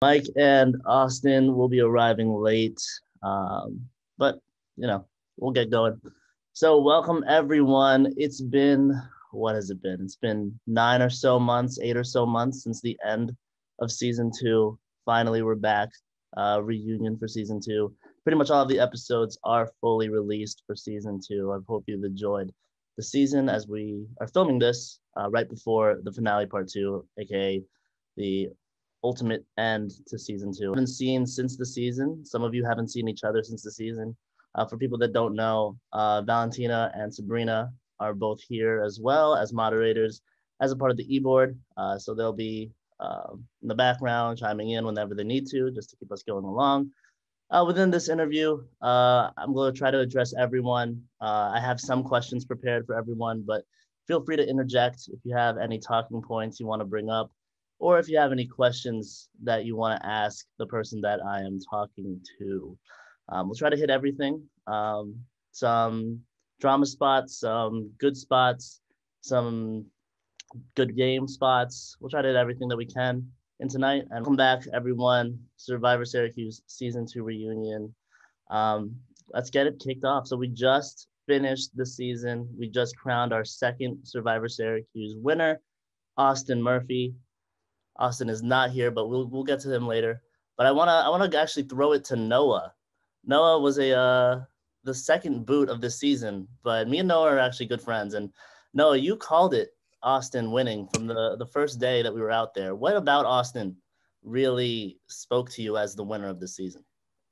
Mike and Austin will be arriving late, but you know we'll get going. So welcome everyone. It's been what has it been? It's been 9 or so months, 8 or so months since the end of season two. Finally, we're back. Reunion for season two. Pretty much all of the episodes are fully released for season two. I hope you've enjoyed the season as we are filming this right before the finale part two, aka the ultimate end to season two. Haven't seen since the season. Some of you haven't seen each other since the season. For people that don't know, Valentina and Sabrina are both here as well as moderators as a part of the e-board. So they'll be in the background chiming in whenever they need to, just to keep us going along. Within this interview, I'm going to try to address everyone. I have some questions prepared for everyone, but feel free to interject if you have any talking points you want to bring up, or if you have any questions that you want to ask the person that I am talking to. We'll try to hit everything. Some drama spots, some good spots, some good game spots. We'll try to hit everything that we can in tonight. And welcome back, everyone. Survivor Syracuse season two reunion. Let's get it kicked off. So we just finished the season. We just crowned our second Survivor Syracuse winner, Austin Murphy. Austin is not here, but we'll get to him later. But I wanna actually throw it to Noah. Noah was the second boot of this season, but me and Noah are actually good friends. And Noah, you called it Austin winning from the first day that we were out there. What about Austin really spoke to you as the winner of the season?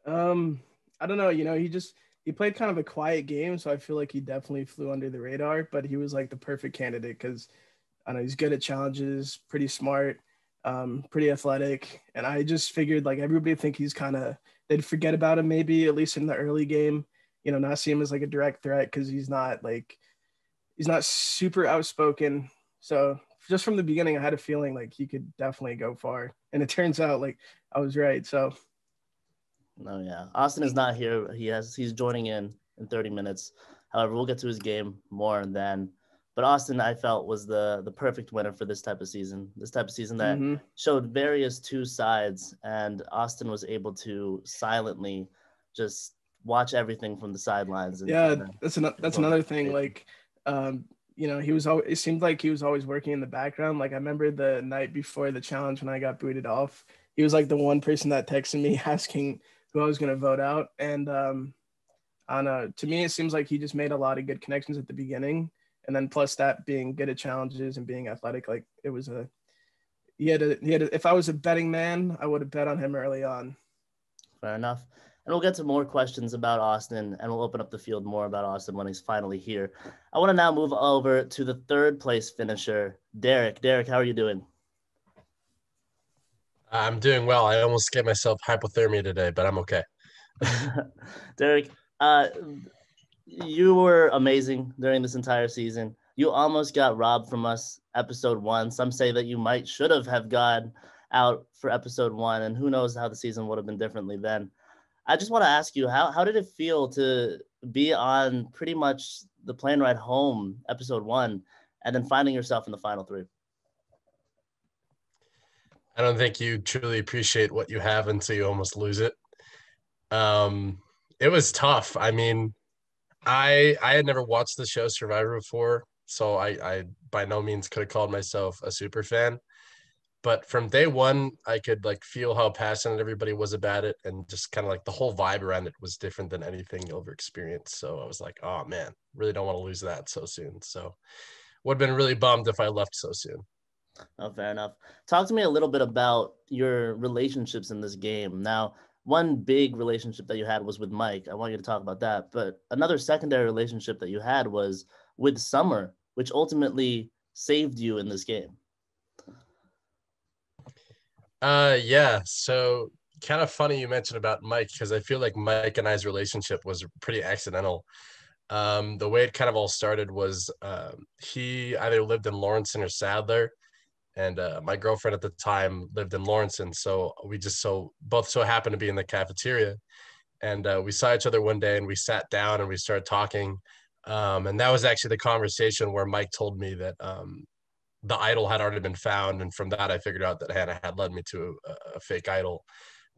I don't know. He played kind of a quiet game, so I feel like he definitely flew under the radar. But he was like the perfect candidate because I know he's good at challenges, pretty smart, pretty athletic, and I just figured like everybody think he's they'd forget about him maybe at least in the early game. Not see him as like a direct threat because he's not super outspoken. So just from the beginning, I had a feeling like he could definitely go far, and it turns out like I was right. So. No, yeah. Austin is not here. He's joining in 30 minutes. However, we'll get to his game more then. But Austin, I felt, was the perfect winner for this type of season. This type of season that showed various two sides, and Austin was able to silently just watch everything from the sidelines. And yeah, that's another thing. Like, it seemed like he was always working in the background. Like I remember the night before the challenge when I got booted off, he was like the one person that texted me asking who I was going to vote out. And I don't know. To me, it seems like he just made a lot of good connections at the beginning, and then plus that being good at challenges and being athletic, like it was if I was a betting man, I would have bet on him early on. Fair enough. And we'll get to more questions about Austin, and we'll open up the field more about Austin when he's finally here. I want to now move over to the third place finisher, Derek. Derek, how are you doing? I'm doing well. I almost gave myself hypothermia today, but I'm okay. Derek, you were amazing during this entire season. You almost got robbed from us episode one. Some say that you should have gone out for episode one, and who knows how the season would have been differently then. I just want to ask you, how did it feel to be on pretty much the plane ride home, episode one, and then finding yourself in the final three? I don't think you truly appreciate what you have until you almost lose it. It was tough. I mean, I had never watched the show Survivor before, so I by no means could have called myself a super fan. But from day one, I could like feel how passionate everybody was about it, and just kind of like the whole vibe around it was different than anything you'll ever experience. So I was like, oh man, really don't want to lose that so soon. So would have been really bummed if I left so soon. Oh, fair enough. Talk to me a little bit about your relationships in this game. Now, one big relationship that you had was with Mike. I want you to talk about that. But another secondary relationship that you had was with Summer, which ultimately saved you in this game. Yeah. So kind of funny you mentioned about Mike, because I feel like Mike and I's relationship was pretty accidental. The way it kind of all started was he either lived in Lawrence or Sadler, and my girlfriend at the time lived in Lawrence, so we just both happened to be in the cafeteria, and we saw each other one day, and we sat down and we started talking, and that was actually the conversation where Mike told me that the idol had already been found. And from that, I figured out that Hannah had led me to a fake idol.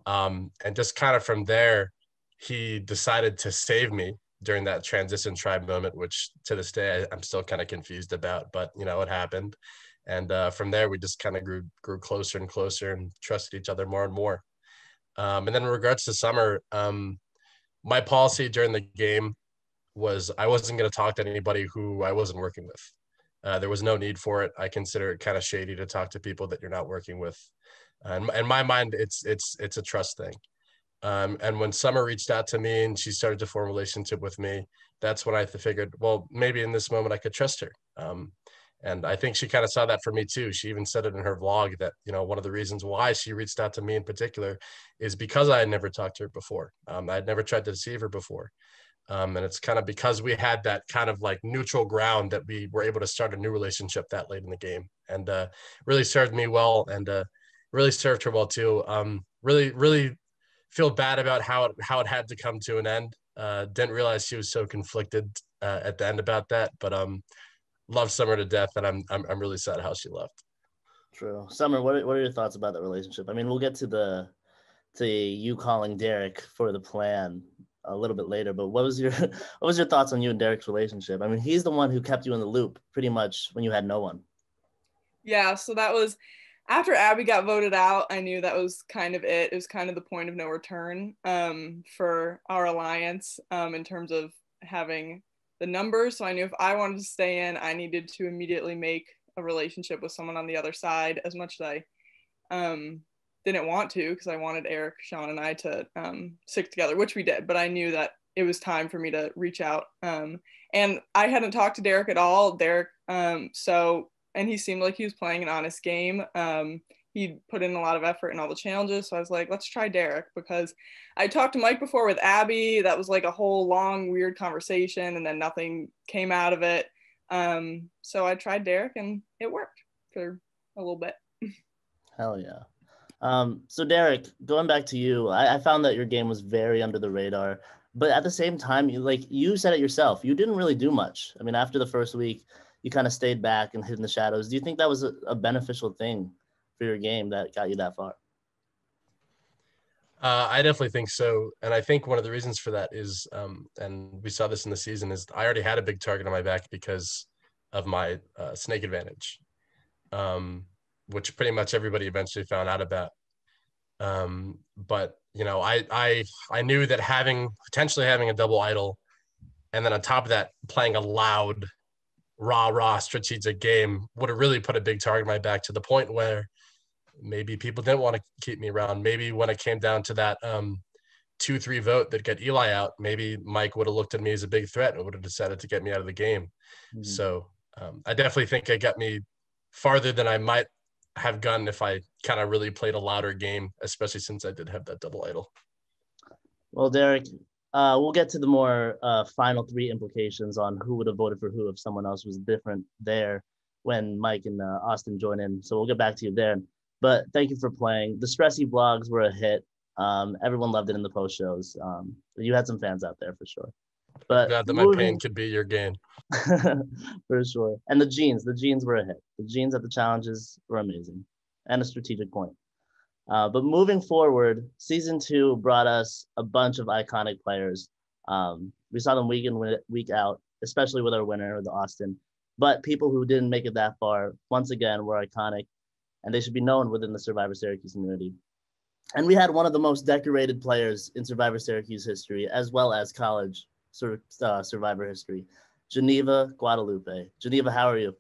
And just kind of from there, he decided to save me during that transition tribe moment, which to this day I'm still kind of confused about, but it happened. And from there, we just kind of grew closer and closer and trusted each other more and more. And then in regards to Summer, my policy during the game was I wasn't going to talk to anybody who I wasn't working with. There was no need for it. I consider it kind of shady to talk to people that you're not working with. And in my mind, it's a trust thing. And when Summer reached out to me and she started to form a relationship with me, that's when I figured, well, maybe in this moment I could trust her. And I think she kind of saw that for me too. She even said it in her vlog that, one of the reasons why she reached out to me in particular is because I had never talked to her before. I had never tried to deceive her before. And it's kind of because we had that kind of like neutral ground that we were able to start a new relationship that late in the game, and really served me well, and really served her well too. Really feel bad about how it had to come to an end. Didn't realize she was so conflicted at the end about that, but love Summer to death, and I'm really sad how she left. True. Summer, what are your thoughts about that relationship? I mean, we'll get to you calling Derek for the plan a little bit later, but what was your thoughts on you and Derek's relationship? I mean, he's the one who kept you in the loop pretty much when you had no one. Yeah, so that was after Abby got voted out. I knew that was kind of it. It was kind of the point of no return for our alliance in terms of having the numbers. So I knew if I wanted to stay in, I needed to immediately make a relationship with someone on the other side, as much as I didn't want to, because I wanted Eric, Sean, and I to stick together, which we did. But I knew that it was time for me to reach out. And I hadn't talked to Derek at all. And he seemed like he was playing an honest game. He put in a lot of effort in all the challenges. So I was like, let's try Derek, because I talked to Mike before with Abby. That was like a whole long, weird conversation, and then nothing came out of it. So I tried Derek, and it worked for a little bit. Hell yeah. So Derek, going back to you, I found that your game was very under the radar, but at the same time, you said it yourself, you didn't really do much. I mean, after the first week, you kind of stayed back and hid in the shadows. Do you think that was a beneficial thing for your game that got you that far? I definitely think so. And I think one of the reasons for that is, and we saw this in the season, is I already had a big target on my back because of my snake advantage, which pretty much everybody eventually found out about. But, I knew that potentially having a double idol, and then on top of that, playing a loud, raw strategic game would have really put a big target on my back, to the point where maybe people didn't want to keep me around. Maybe when it came down to that 2-3 vote that got Eli out, maybe Mike would have looked at me as a big threat and would have decided to get me out of the game. Mm-hmm. So I definitely think it got me farther than I might have gone if I kind of really played a louder game, especially since I did have that double idol. Well, Derek, we'll get to the more final three implications on who would have voted for who if someone else was different there when Mike and Austin join in. So we'll get back to you there. But thank you for playing. The Stressy vlogs were a hit. Everyone loved it in the post shows. You had some fans out there for sure. But glad that my pain could be your gain. For sure. And the jeans were a hit. The jeans at the challenges were amazing, and a strategic point. But moving forward, season 2 brought us a bunch of iconic players. We saw them week in, week out, especially with our winner, the Austin. But people who didn't make it that far, once again, were iconic, and they should be known within the Survivor Syracuse community. And we had one of the most decorated players in Survivor Syracuse history, as well as college Survivor history, Geneva Guadalupe. Geneva, how are you?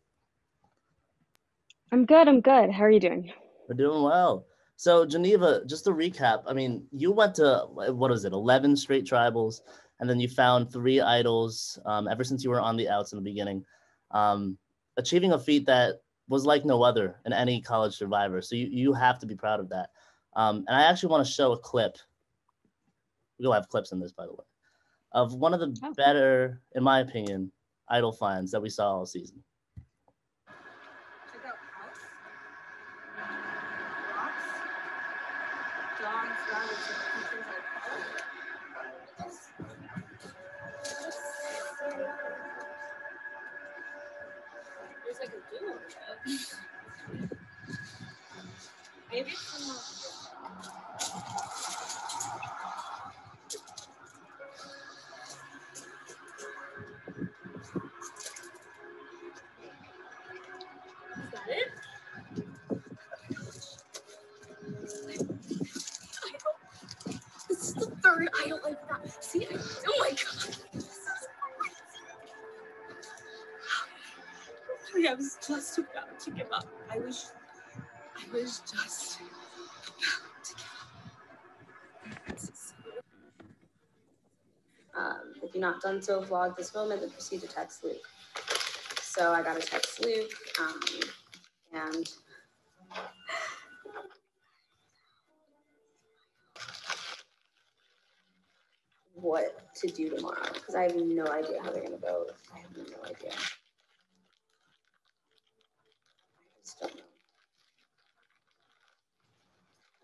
I'm good. How are you doing? We're doing well. So Geneva, just to recap, I mean, you went to, 11 straight tribals, and then you found 3 idols ever since you were on the outs in the beginning, achieving a feat that was like no other in any college Survivor. So you have to be proud of that. And I actually want to show a clip. We'll have clips in this, by the way, of one of the better, in my opinion, idol finds that we saw all season. Check out House. Rocks. John's garbage features I could do it. Maybe it's not. Is that it? This is the third idol like that. See, oh my god. This is crazy. I was just about to give up. I was just about to give up. If you're not done so, vlog this moment, then proceed to text Luke. So I got to text Luke, and what to do tomorrow, because I have no idea how they're going to vote. I have no idea.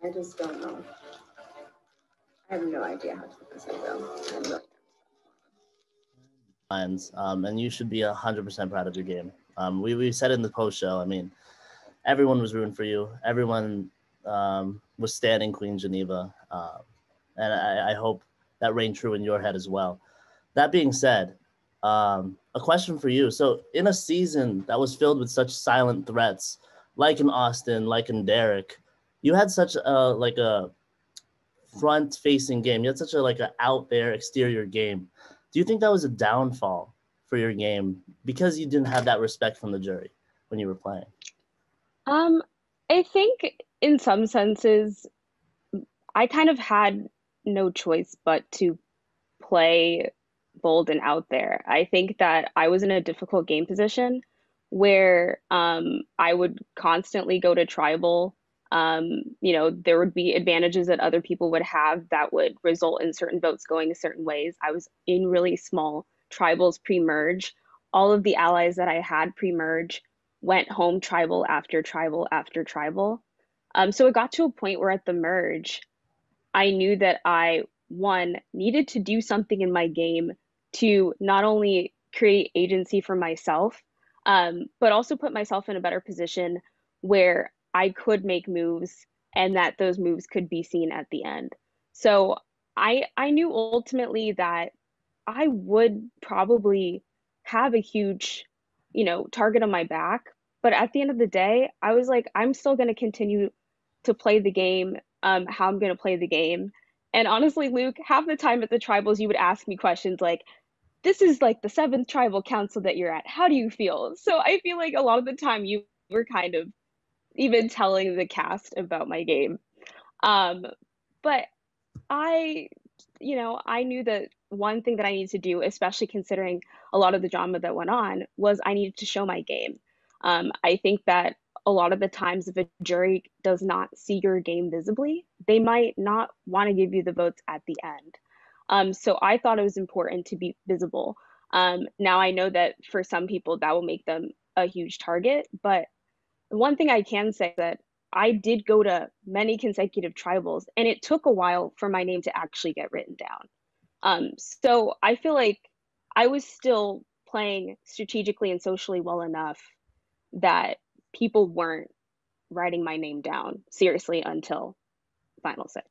I just don't know. I have no idea how to put this out. And you should be 100% proud of your game. We said in the post show, I mean, everyone was rooting for you. Everyone was standing Queen Geneva. And I hope that reigned true in your head as well. That being said, a question for you. So in a season that was filled with such silent threats, like in Austin, like in Derek, you had such a front-facing game. You had such a out there exterior game. Do you think that was a downfall for your game because you didn't have that respect from the jury when you were playing? I think in some senses, I kind of had no choice but to play bold and out there. I think that I was in a difficult game position where I would constantly go to tribal. There would be advantages that other people would have that would result in certain votes going certain ways. I was in really small tribals pre-merge. All of the allies that I had pre-merge went home tribal after tribal after tribal. So it got to a point where at the merge, I knew that I, one, needed to do something in my game to not only create agency for myself, but also put myself in a better position where I could make moves and that those moves could be seen at the end. So I knew ultimately that I would probably have a huge, target on my back. But at the end of the day, I was like, I'm still going to continue to play the game, how I'm going to play the game. And honestly, Luke, half the time at the tribals, you would ask me questions like, this is like the seventh tribal council that you're at. How do you feel? So I feel like a lot of the time you were kind of even telling the cast about my game. But I, I knew that one thing that I needed to do, especially considering a lot of the drama that went on, was I needed to show my game. I think that a lot of the times if a jury does not see your game visibly, they might not want to give you the votes at the end. So I thought it was important to be visible. Now I know that for some people that will make them a huge target, but one thing I can say that I did go to many consecutive tribals, and it took a while for my name to actually get written down. So I feel like I was still playing strategically and socially well enough that people weren't writing my name down seriously until final six.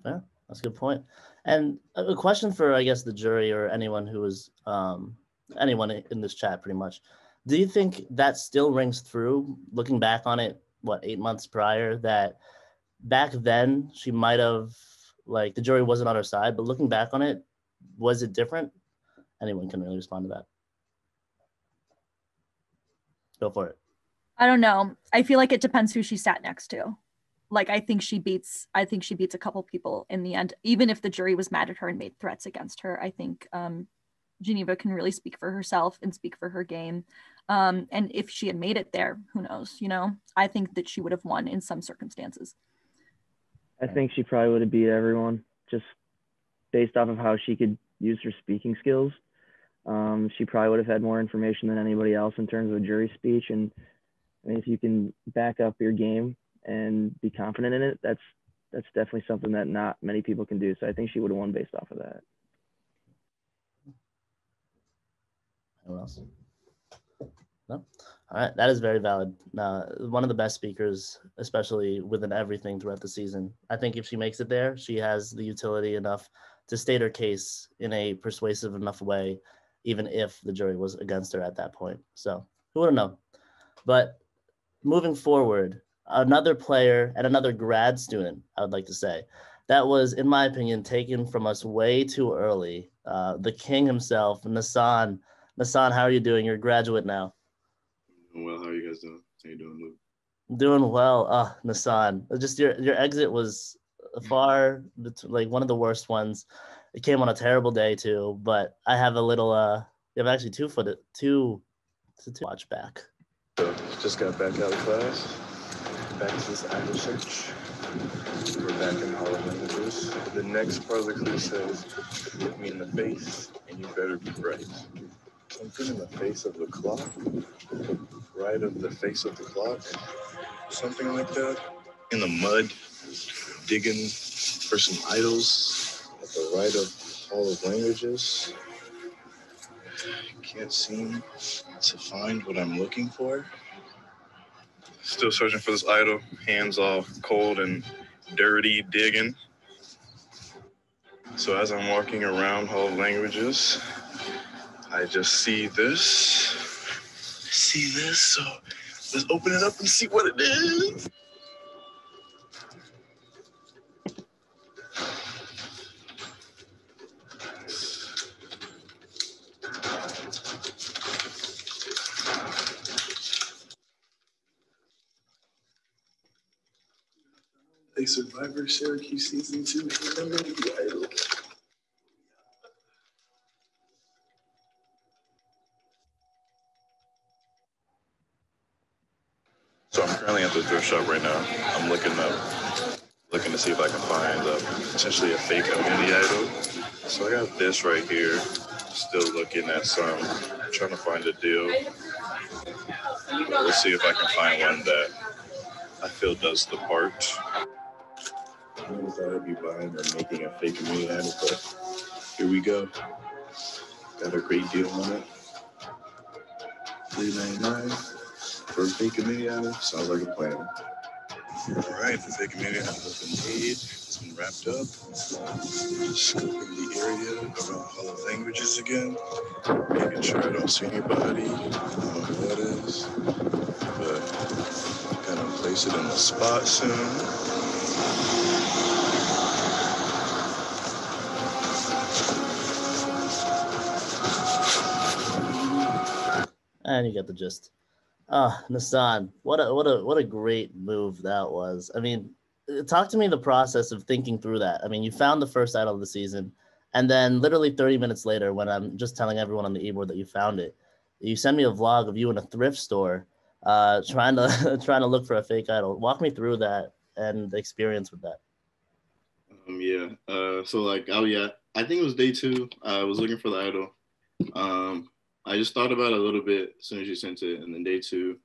Yeah, that's a good point. And a question for, I guess, the jury or anyone who was, anyone in this chat pretty much. Do you think that still rings through, looking back on it, 8 months prior, that back then she might have, the jury wasn't on her side, but looking back on it, was it different? Anyone can really respond to that. Go for it. I don't know. I feel like it depends who she sat next to. I think she beats a couple people in the end, even if the jury was mad at her and made threats against her. I think Geneva can really speak for herself and speak for her game. And if she had made it there, who knows, I think that she would have won in some circumstances. I think she probably would have beat everyone just based off of how she could use her speaking skills. She probably would have had more information than anybody else in terms of a jury speech. And I mean, if you can back up your game and be confident in it, that's definitely something that not many people can do. So I think she would have won based off of that. Anyone else? No? All right, that is very valid. One of the best speakers, especially within everything throughout the season. I think if she makes it there, she has the utility enough to state her case in a persuasive enough way, even if the jury was against her at that point. So who would know? But moving forward, another player and another grad student, I would like to say, that was, in my opinion, taken from us way too early. The king himself, Nassan. Nassan, how are you doing? You're a graduate now. Well, how are you guys doing? How you doing, Luke? Doing well. Nassan, just your exit was far, like one of the worst ones. It came on a terrible day too, but I have a little, you have actually two to watch back. So just got back out of class, back to this idle search. We're back in Hall of Languages. The next part of the clue says, look me in the face and you better be right. Something in the face of the clock, right of the face of the clock, something like that. In the mud, digging for some idols at the right of Hall of Languages. Can't seem to find what I'm looking for. Still searching for this idol, hands all cold and dirty, digging. So as I'm walking around Hall of Languages, I just see this. So let's open it up and see what it is. A Survivor Syracuse Season 2 Humility Idol. So I'm currently at the thrift shop right now. I'm looking to see if I can find potentially a fake Humility Idol. So I got this right here. Still looking at some, trying to find a deal. We'll see if I can find one that I feel does the part. I never thought I'd be buying or making a fake Humility Idol, but here we go. Got a great deal on it. $3.99 for a fake Humility Idol. Sounds like a plan. All right, the fake Humility Idol has been made. It's been wrapped up. Just scoping the area around Hall of Languages again. Making sure I don't see anybody. I don't know who that is. But gonna place it in the spot soon. And you get the gist. Nassan, what a great move that was. I mean, talk to me the process of thinking through that. I mean, you found the first idol of the season, and then literally 30 minutes later, when I'm just telling everyone on the e-board that you found it, you send me a vlog of you in a thrift store, trying to look for a fake idol. Walk me through that and the experience with that. I think it was day 2. I was looking for the idol. I just thought about it a little bit as soon as you sent it, and then day 2,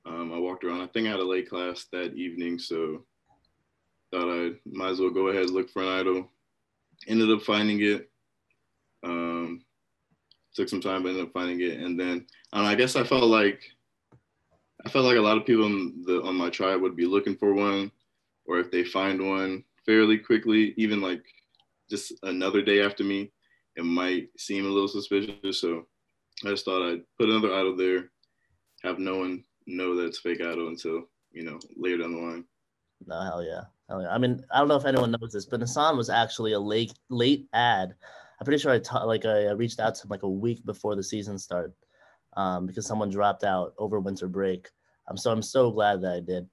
I walked around. I think I had a late class that evening, so thought I might as well go ahead and look for an idol. Ended up finding it. Took some time, but ended up finding it, and then I guess I felt like a lot of people on my tribe would be looking for one, or if they find one fairly quickly, even like just another day after me, it might seem a little suspicious. So I just thought I'd put another idol there, have no one know that it's fake idol until, later down the line. No, hell yeah. I mean, I don't know if anyone knows this, but Nassan was actually a late ad. I'm pretty sure I reached out to him like a week before the season started, because someone dropped out over winter break. So I'm so glad that I did.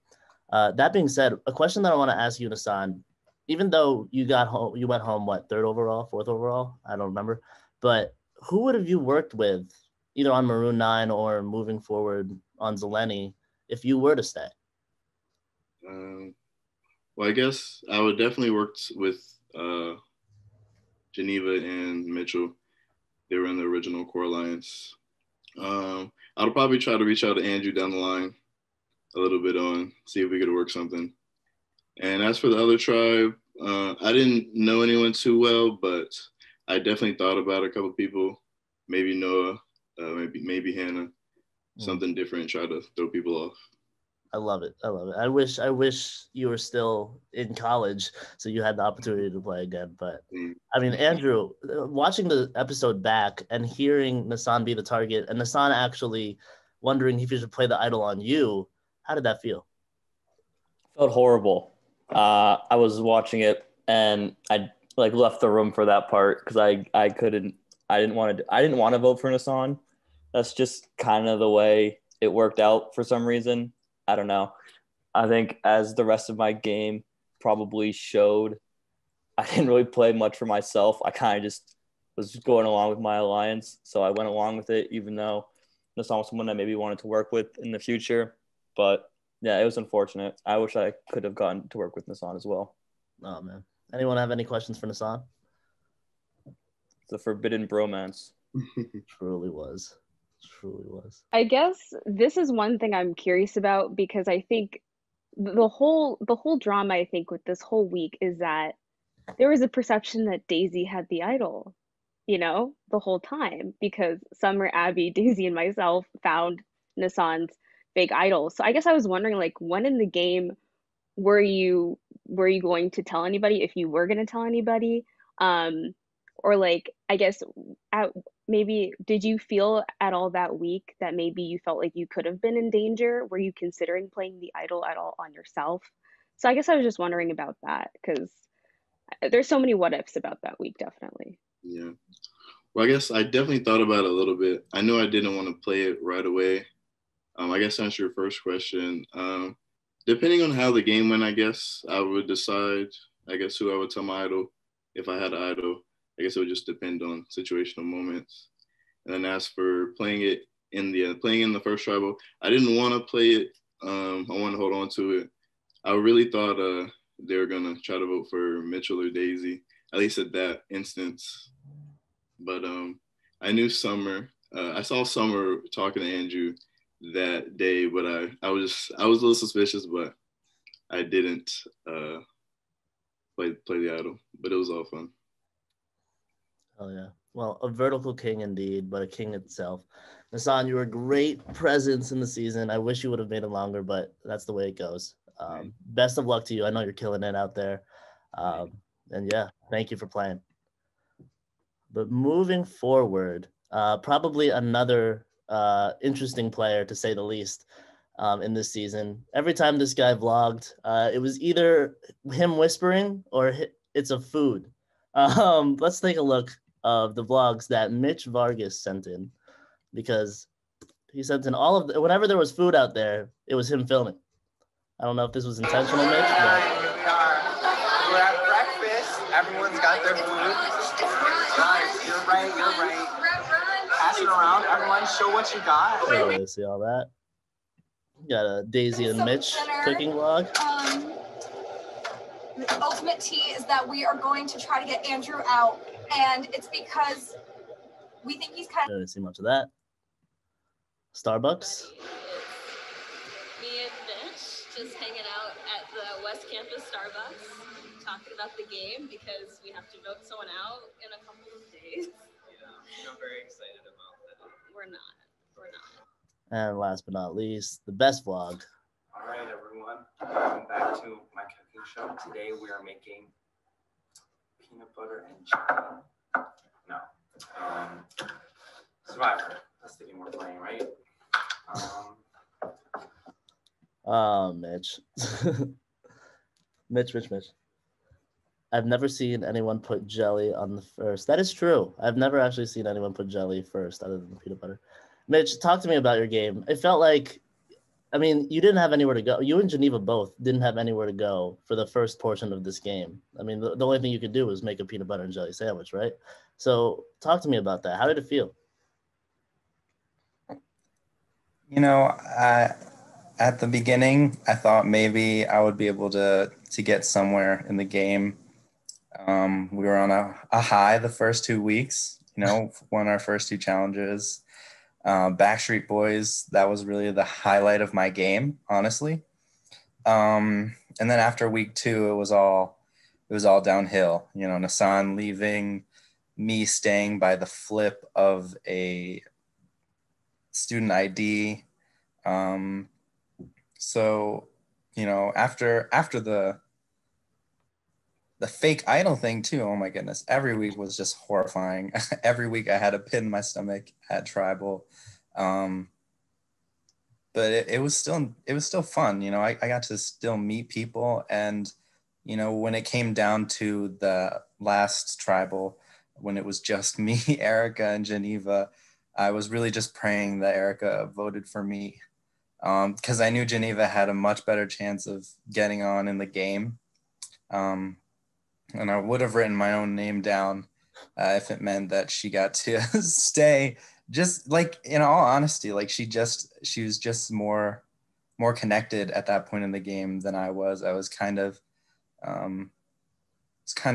That being said, a question that I want to ask you, Nassan, even though you went home, what, 3rd overall, 4th overall? I don't remember. But who would have you worked with either on Maroon 9 or moving forward on Zeleny if you were to stay? Well, I guess I would definitely work with Geneva and Mitchell. They were in the original Core Alliance. I would probably try to reach out to Andrew down the line a little bit see if we could work something. And as for the other tribe, I didn't know anyone too well, but I definitely thought about a couple people, maybe Noah, maybe Hannah. something different, try to throw people off. I love it. I love it. I wish you were still in college so you had the opportunity to play again. But I mean, Andrew, watching the episode back and hearing Nassan be the target and Nassan actually wondering if he should play the idol on you, how did that feel? Felt horrible. I was watching it and I left the room for that part because I didn't want to vote for Nassan. That's just kind of the way it worked out for some reason. I don't know. I think as the rest of my game probably showed, I didn't really play much for myself. I kind of just was going along with my alliance. So I went along with it, even though Nassan was someone I maybe wanted to work with in the future. But yeah, it was unfortunate. I wish I could have gotten to work with Nassan as well. Oh, man. Anyone have any questions for Nassan? The forbidden bromance. Truly was. I guess this is one thing I'm curious about because I think the whole drama I think with this whole week is that there was a perception that Daisy had the idol, the whole time because Summer, Abby, Daisy, and myself found Nassan's fake idol. So I guess I was wondering, like, when in the game were you going to tell anybody, if you were going to tell anybody, or like I guess maybe did you feel at all that week that maybe you felt like you could have been in danger? Were you considering playing the idol at all on yourself? So I guess I was just wondering about that because there's so many what ifs about that week, definitely. Yeah. Well, I guess I definitely thought about it a little bit. I knew I didn't want to play it right away. I guess to answer your first question, depending on how the game went, I guess I would decide, I guess, who I would tell my idol if I had an idol. I guess it would just depend on situational moments. And then as for playing in the first tribal, I didn't want to play it. I wanted to hold on to it. I really thought they were gonna try to vote for Mitchell or Daisy, at least at that instance. But I knew Summer. I saw Summer talking to Andrew that day, but I was a little suspicious, but I didn't play the idol. But it was all fun. Oh, yeah. Well, a vertical king indeed, but a king itself. Nassan, you were a great presence in the season. I wish you would have made it longer, but that's the way it goes. Best of luck to you. I know you're killing it out there. And yeah, thank you for playing. But moving forward, probably another interesting player, to say the least, in this season. Every time this guy vlogged, it was either him whispering or it's a food. Let's take a look of the vlogs that Mitch Vargas sent in, because he sent in all of whenever there was food out there, it was him filming. I don't know if this was intentional, Mitch. But... Here we are. We're at breakfast. Everyone's got their food. Nice. You're right. Pass it around. Everyone, show what you got. Oh, you see all that? Got a Daisy and Mitch cooking vlog. The ultimate tea is that we are going to try to get Andrew out, and it's because we think he's kind of... I didn't see much of that. Starbucks. Me and Mitch just hanging out at the West Campus Starbucks, talking about the game because we have to vote someone out in a couple of days. Yeah, I'm very excited about that. We're not. And last but not least, the best vlog. All right, everyone. Welcome back to my cooking show. Today we are making peanut butter and chicken. No. Survivor. That's the game we're playing, right? Mitch. Mitch. I've never seen anyone put jelly on the first. That is true. I've never actually seen anyone put jelly first other than peanut butter. Mitch, talk to me about your game. It felt like, I mean, you didn't have anywhere to go. You and Geneva both didn't have anywhere to go for the first portion of this game. I mean, the only thing you could do was make a peanut butter and jelly sandwich, right? So talk to me about that. How did it feel? You know, at the beginning, I thought maybe I would be able to get somewhere in the game. We were on a high the first 2 weeks, won our first 2 challenges. Backstreet Boys, that was really the highlight of my game, honestly. And then after week 2, it was all downhill. Nassan leaving, me staying by the flip of a student ID. So, you know, after the fake idol thing too, oh my goodness, every week was just horrifying. Every week I had a pit in my stomach at tribal. But it was still fun. You know, I got to still meet people. And, you know, when it came down to the last tribal, when it was just me, Erica, and Geneva, I was really just praying that Erica voted for me, because I knew Geneva had a much better chance of getting on in the game. And I would have written my own name down if it meant that she got to stay. Just like, in all honesty, like she was just more connected at that point in the game than I was. I was kind of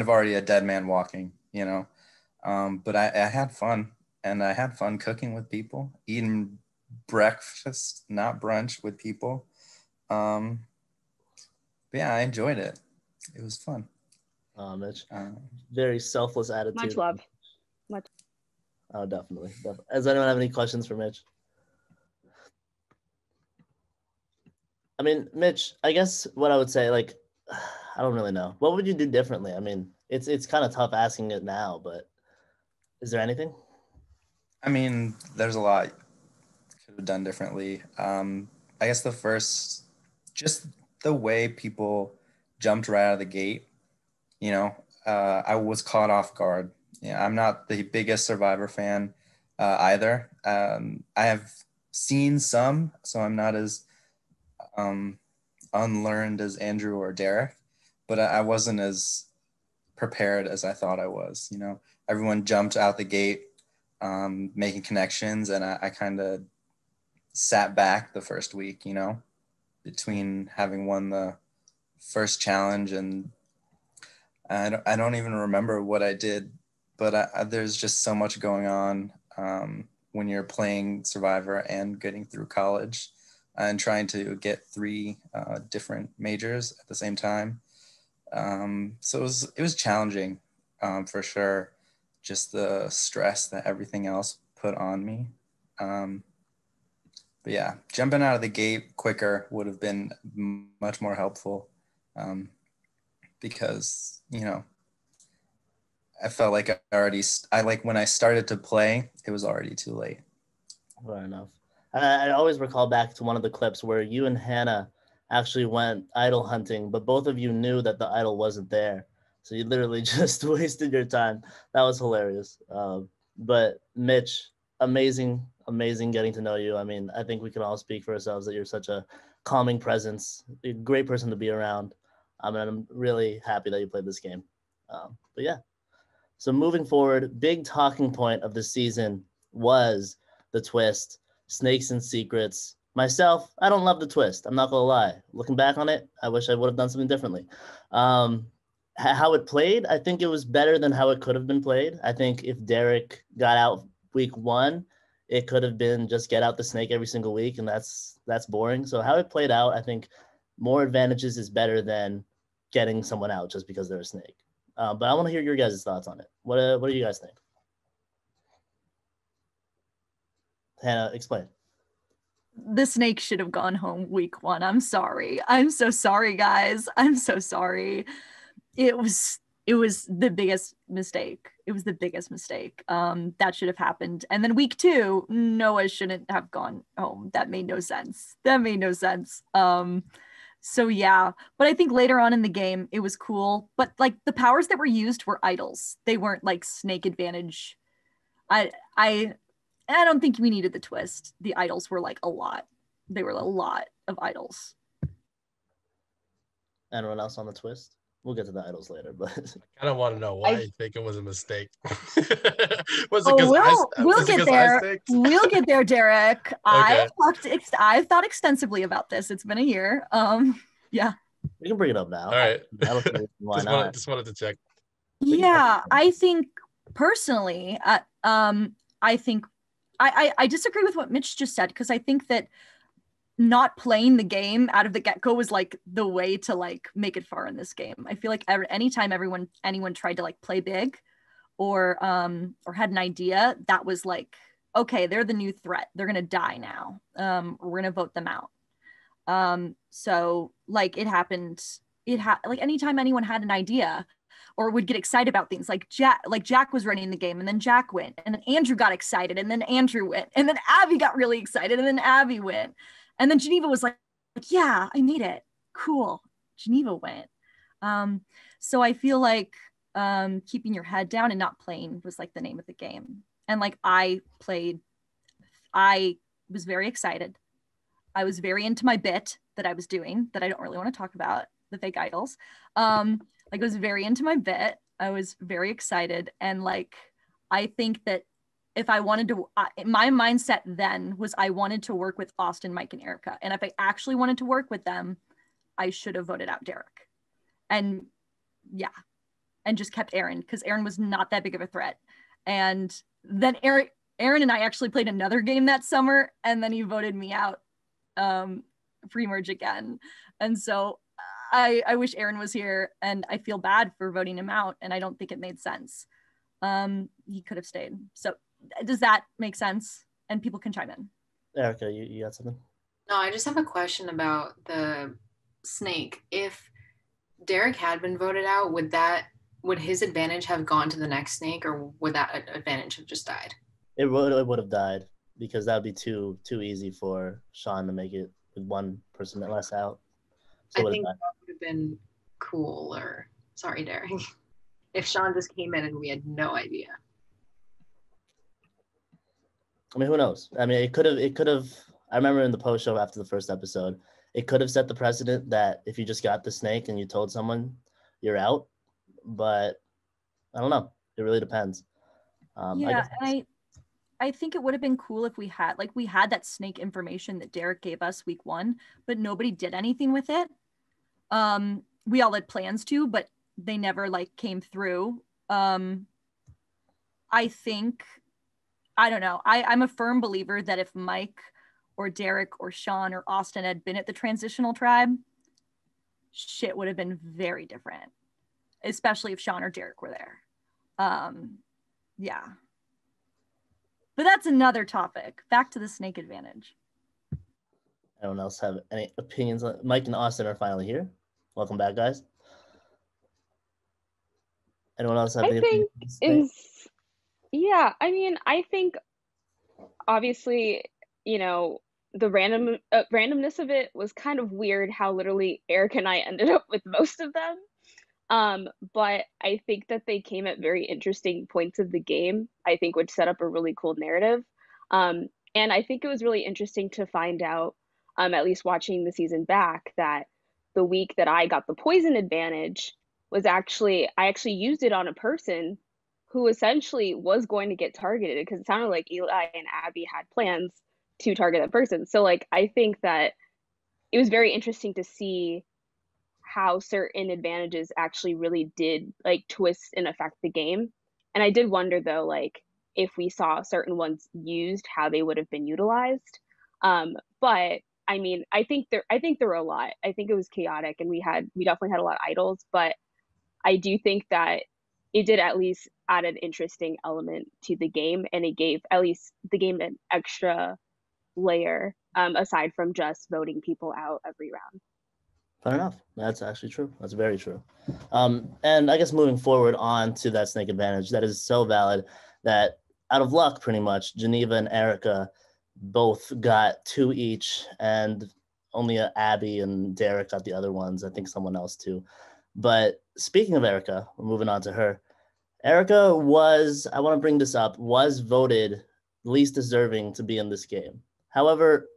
already a dead man walking, you know. But I had fun, and I had fun cooking with people, eating breakfast, not brunch, with people. But yeah, I enjoyed it. It was fun. Mitch, very selfless attitude. Much love. Much. Oh, definitely. Does anyone have any questions for Mitch? I mean, Mitch, I guess what I would say, like, I don't really know. What would you do differently? I mean, it's kind of tough asking it now, but is there anything? I mean, there's a lot could have done differently. I guess the first, just the way people jumped right out of the gate. You know, I was caught off guard. Yeah, I'm not the biggest Survivor fan either. I have seen some, so I'm not as unlearned as Andrew or Derek, but I wasn't as prepared as I thought I was. You know, everyone jumped out the gate, making connections, and I kind of sat back the first week, you know, between having won the first challenge, and I don't even remember what I did, but there's just so much going on when you're playing Survivor and getting through college and trying to get 3 different majors at the same time. So it was challenging for sure. Just the stress that everything else put on me. But yeah, jumping out of the gate quicker would have been much more helpful, because, you know, I felt like when I started to play, it was already too late. Fair enough. I always recall back to one of the clips where you and Hannah actually went idol hunting, but both of you knew that the idol wasn't there. So you literally just wasted your time. That was hilarious. But Mitch, amazing getting to know you. I mean, I think we can all speak for ourselves that you're such a calming presence, a great person to be around. And I'm really happy that you played this game. But yeah. So moving forward, big talking point of the season was the twist, snakes and secrets. Myself, I don't love the twist. I'm not gonna lie. Looking back on it, I wish I would have done something differently. How it played, I think it was better than how it could have been played. I think if Derek got out week 1, it could have been just get out the snake every single week, and that's boring. So how it played out, I think more advantages is better than getting someone out just because they're a snake. But I want to hear your guys' thoughts on it. What do you guys think? Hannah, explain. The snake should have gone home week 1. I'm sorry. I'm so sorry, guys. I'm so sorry. It was the biggest mistake. It was the biggest mistake. That should have happened. And then week 2, Noah shouldn't have gone home. That made no sense. So yeah, but I think later on in the game, it was cool. But like the powers that were used were idols. They weren't like snake advantage. I don't think we needed the twist. The idols were like a lot. They were a lot of idols. Anyone else on the twist? We'll get to the idols later, but I don't want to know why you think it was a mistake. Was it we'll get there. We'll get there, Derek. Okay. I've thought extensively about this. It's been a year. Yeah. We can bring it up now. All right. Why not? Just wanted to check. Yeah, I think personally, I think I disagree with what Mitch just said, because I think that not playing the game out of the get-go was like the way to like make it far in this game. I feel like anytime anyone tried to like play big or had an idea, that was like okay, they're the new threat. They're going to die now. We're going to vote them out. So like it happened, like anytime anyone had an idea or would get excited about things, like Jack was running the game and then Jack went, and then Andrew got excited and then Andrew went, and then Abby got really excited and then Abby went. And then Geneva was like, yeah, I made it. Cool. Geneva went. So I feel like keeping your head down and not playing was like the name of the game. And like I was very excited. I was very into my bit that I was doing that I don't really want to talk about, the fake idols. Like I was very into my bit. I was very excited. And like, I think that if I wanted to, my mindset then was I wanted to work with Austin, Mike, and Erica. And if I actually wanted to work with them, I should have voted out Derek. And yeah, and just kept Aaron because Aaron was not that big of a threat. And then Aaron and I actually played another game that summer, and then he voted me out pre-merge again. And so I wish Aaron was here, and I feel bad for voting him out, and I don't think it made sense. He could have stayed. So does that make sense? And people can chime in. Erica, you got something? No, I just have a question about the snake. If Derek had been voted out, would his advantage have gone to the next snake, or would that advantage have just died? It would have died because that would be too easy for Sean to make it with one person less out. So I think that would have been cool. Or sorry, Derek, if Sean just came in and we had no idea. I mean, who knows? I mean, it could have. I remember in the post show after the first episode, it could have set the precedent that if you just got the snake and you told someone you're out, but I don't know. It really depends. Yeah, I think it would have been cool if we had that snake information that Derek gave us week 1, but nobody did anything with it. We all had plans to, but they never like came through. I think, I don't know. I'm a firm believer that if Mike or Derek or Sean or Austin had been at the transitional tribe, shit would have been very different, especially if Sean or Derek were there. Yeah. But that's another topic. Back to the snake advantage. Anyone else have any opinions on Mike and Austin are finally here? Welcome back, guys. Anyone else have any opinions? Yeah, I mean, I think obviously, you know, the randomness of it was kind of weird how literally Eric and I ended up with most of them. But I think that they came at very interesting points of the game, I think, which set up a really cool narrative. And I think it was really interesting to find out, at least watching the season back, that the week that I got the poison advantage was I actually used it on a person who essentially was going to get targeted, because it sounded like Eli and Abby had plans to target that person. So like, I think that it was very interesting to see how certain advantages actually really did like twist and affect the game. And I did wonder though, like if we saw certain ones used, how they would have been utilized. But I mean, I think there were a lot. I think it was chaotic, and we definitely had a lot of idols, but I do think that it did at least add an interesting element to the game, and it gave at least the game an extra layer, aside from just voting people out every round. Fair enough. That's actually true. That's very true. And I guess moving forward on to that snake advantage, that is so valid that out of luck, pretty much, Geneva and Erica both got 2 each, and only Abby and Derek got the other ones. I think someone else too. But speaking of Erica, we're moving on to her. Erica was, I want to bring this up, was voted least deserving to be in this game. However,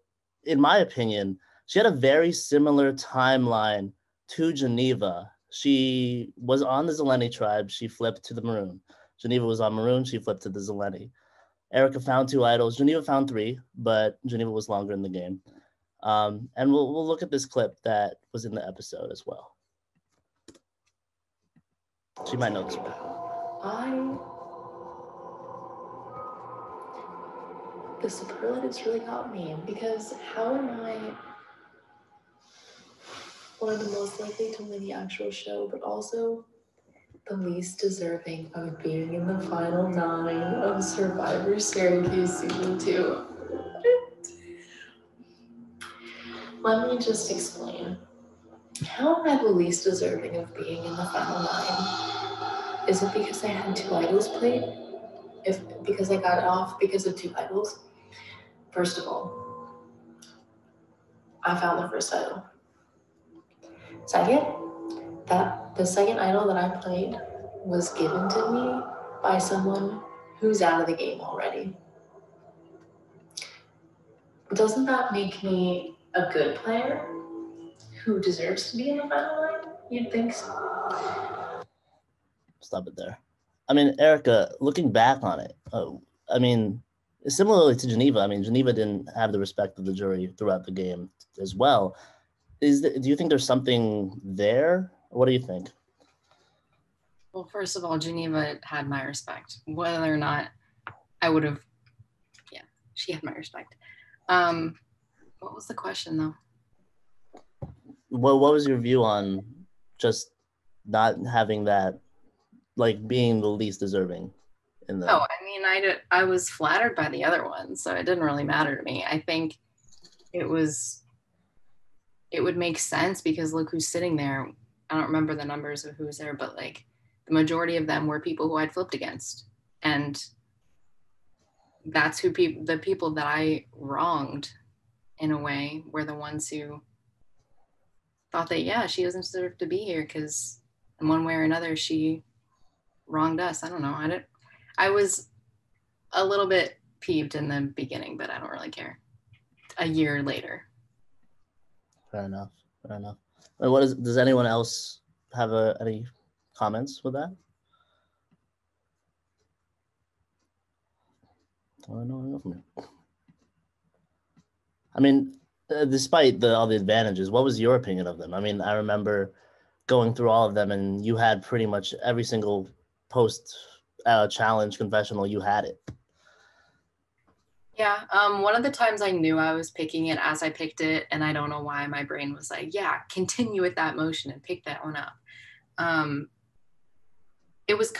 in my opinion, she had a very similar timeline to Geneva. She was on the Zeleny tribe. She flipped to the Maroon. Geneva was on Maroon. She flipped to the Zeleny. Erica found 2 idols. Geneva found 3, but Geneva was longer in the game. And we'll look at this clip that was in the episode as well. She might know this one. The superlatives really got me, because how am I one of the most likely to win the actual show, but also the least deserving of being in the final 9 of Survivor Syracuse Season 2? Let me just explain. How am I the least deserving of being in the final 9? Is it because I had 2 idols played? Because I got off because of 2 idols? First of all, I found the first idol. Second, the second idol that I played was given to me by someone who's out of the game already. Doesn't that make me a good player who deserves to be in the final 9? You'd think so. Stop it there. I mean, Erica, looking back on it, I mean, similarly to Geneva, I mean, Geneva didn't have the respect of the jury throughout the game as well. Do you think there's something there? What do you think? Well, first of all, Geneva had my respect. Whether or not I would have, yeah, she had my respect. What was the question, though? What was your view on just not having that, like being the least deserving in the... Oh, I mean, I was flattered by the other one, so it didn't really matter to me. I think it would make sense because look who's sitting there. I don't remember the numbers of who was there, but like the majority of them were people who I'd flipped against. And that's who the people that I wronged in a way were the ones who thought that, yeah, she doesn't deserve to be here because in one way or another, she wronged us. I don't know. I was a little bit peeved in the beginning, but I don't really care. A year later. Fair enough. Fair enough. Does anyone else have any comments with that? I mean, despite all the advantages, what was your opinion of them? I mean, I remember going through all of them, and you had pretty much every single post challenge confessional. You had it. Yeah. One of the times I knew I was picking it as I picked it, and I don't know why my brain was like, yeah, continue with that motion and pick that one up. It was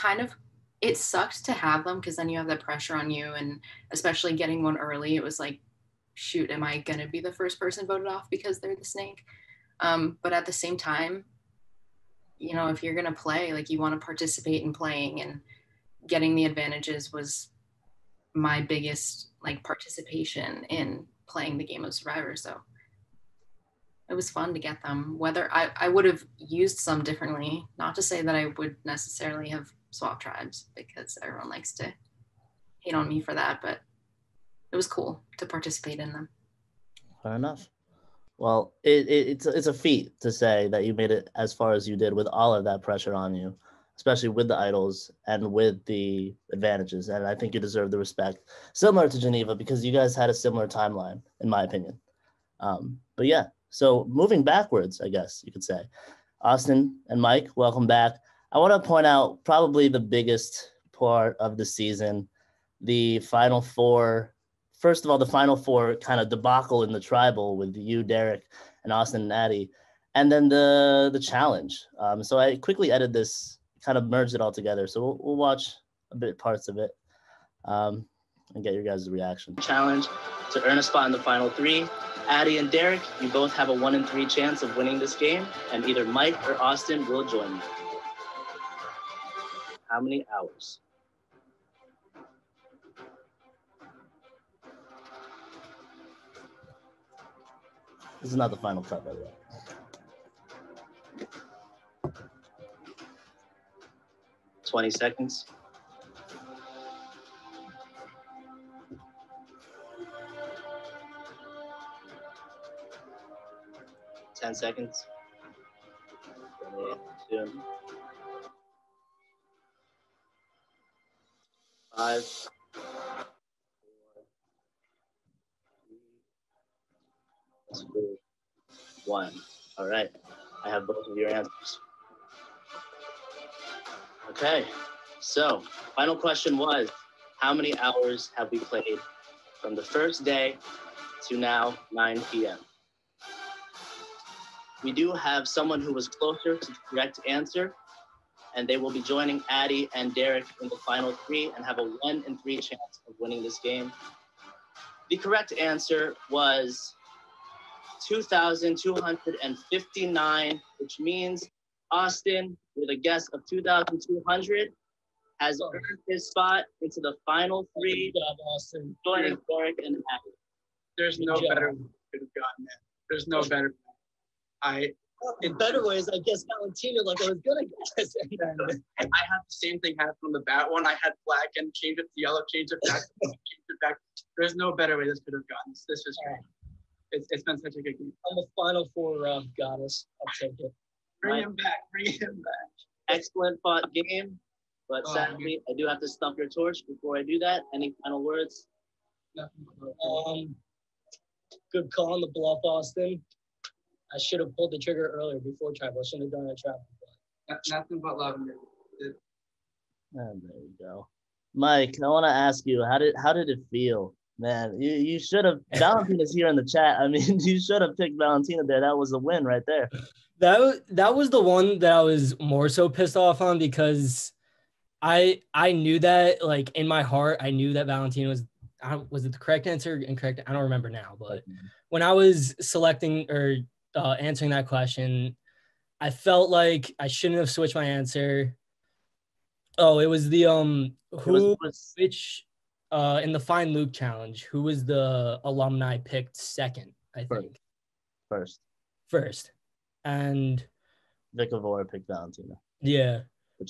it sucked to have them because then you have the pressure on you, and especially getting one early, it was like, shoot, am I gonna be the first person voted off because they're the snake? But at the same time, you know, if you're gonna play, like you want to participate in playing, and getting the advantages was my biggest like participation in playing the game of Survivor. So it was fun to get them. Whether I would have used some differently, not to say that I would necessarily have swapped tribes because everyone likes to hate on me for that, but it was cool to participate in them. Fair enough. Well, it's a feat to say that you made it as far as you did with all of that pressure on you, especially with the idols and with the advantages. And I think you deserve the respect, similar to Geneva, because you guys had a similar timeline, in my opinion. But yeah, so moving backwards, I guess you could say. Austin and Mike, welcome back. I want to point out probably the biggest part of the season, the Final Four. First of all, the Final Four kind of debacle in the tribal with you, Derek, and Austin and Addie, and then the challenge. So I quickly edited this, kind of merged it all together. So we'll watch a bit parts of it and get your guys' reaction. Challenge to earn a spot in the final 3. Addie and Derek, you both have a 1 in 3 chance of winning this game, and either Mike or Austin will join you. How many hours? This is not the final cut, by the way. $20 seconds. 10 seconds. 2, 5, 4, 3, 1. All right. I have both of your answers. Okay. So, final question was, how many hours have we played from the first day to now 9 p.m.? We do have someone who was closer to the correct answer. and they will be joining Addie and Derek in the final 3 and have a 1 in 3 chance of winning this game. The correct answer was 2,259, which means Austin, with a guess of 2,200, has earned his spot into the final 3. Good job, Austin. Joining Derek and Addie. There's no better way we could have gotten it. There's no better. In better ways, I guess Valentina, like I was gonna guess. And then I had the same thing happen on the bat one. I had black and changed it to yellow, changed it back, changed it back. There's no better way this could have gotten. This is great. It's been such a good game. On the final 4 goddess, I'll take it. Bring him back. Excellent fought game, but sadly, I do have to stump your torch. Before I do that, any final words? Good call on the bluff, Austin. I should have pulled the trigger earlier before tribal. I shouldn't have done a trap. Nothing but love. And there you go. Mike, I want to ask you, how did it feel? Man, you should have. Valentina's here in the chat. I mean, you should have picked Valentina there. That was a win right there. That was the one that I was more so pissed off on, because I knew that, like, in my heart, I knew that Valentina was it the correct answer? Incorrect? I don't remember now. But when I was selecting or answering that question, I felt like I shouldn't have switched my answer. Oh, it was the in the Find Luke challenge, who was the alumni picked second, I think. First. And Vicavora picked Valentina. Yeah.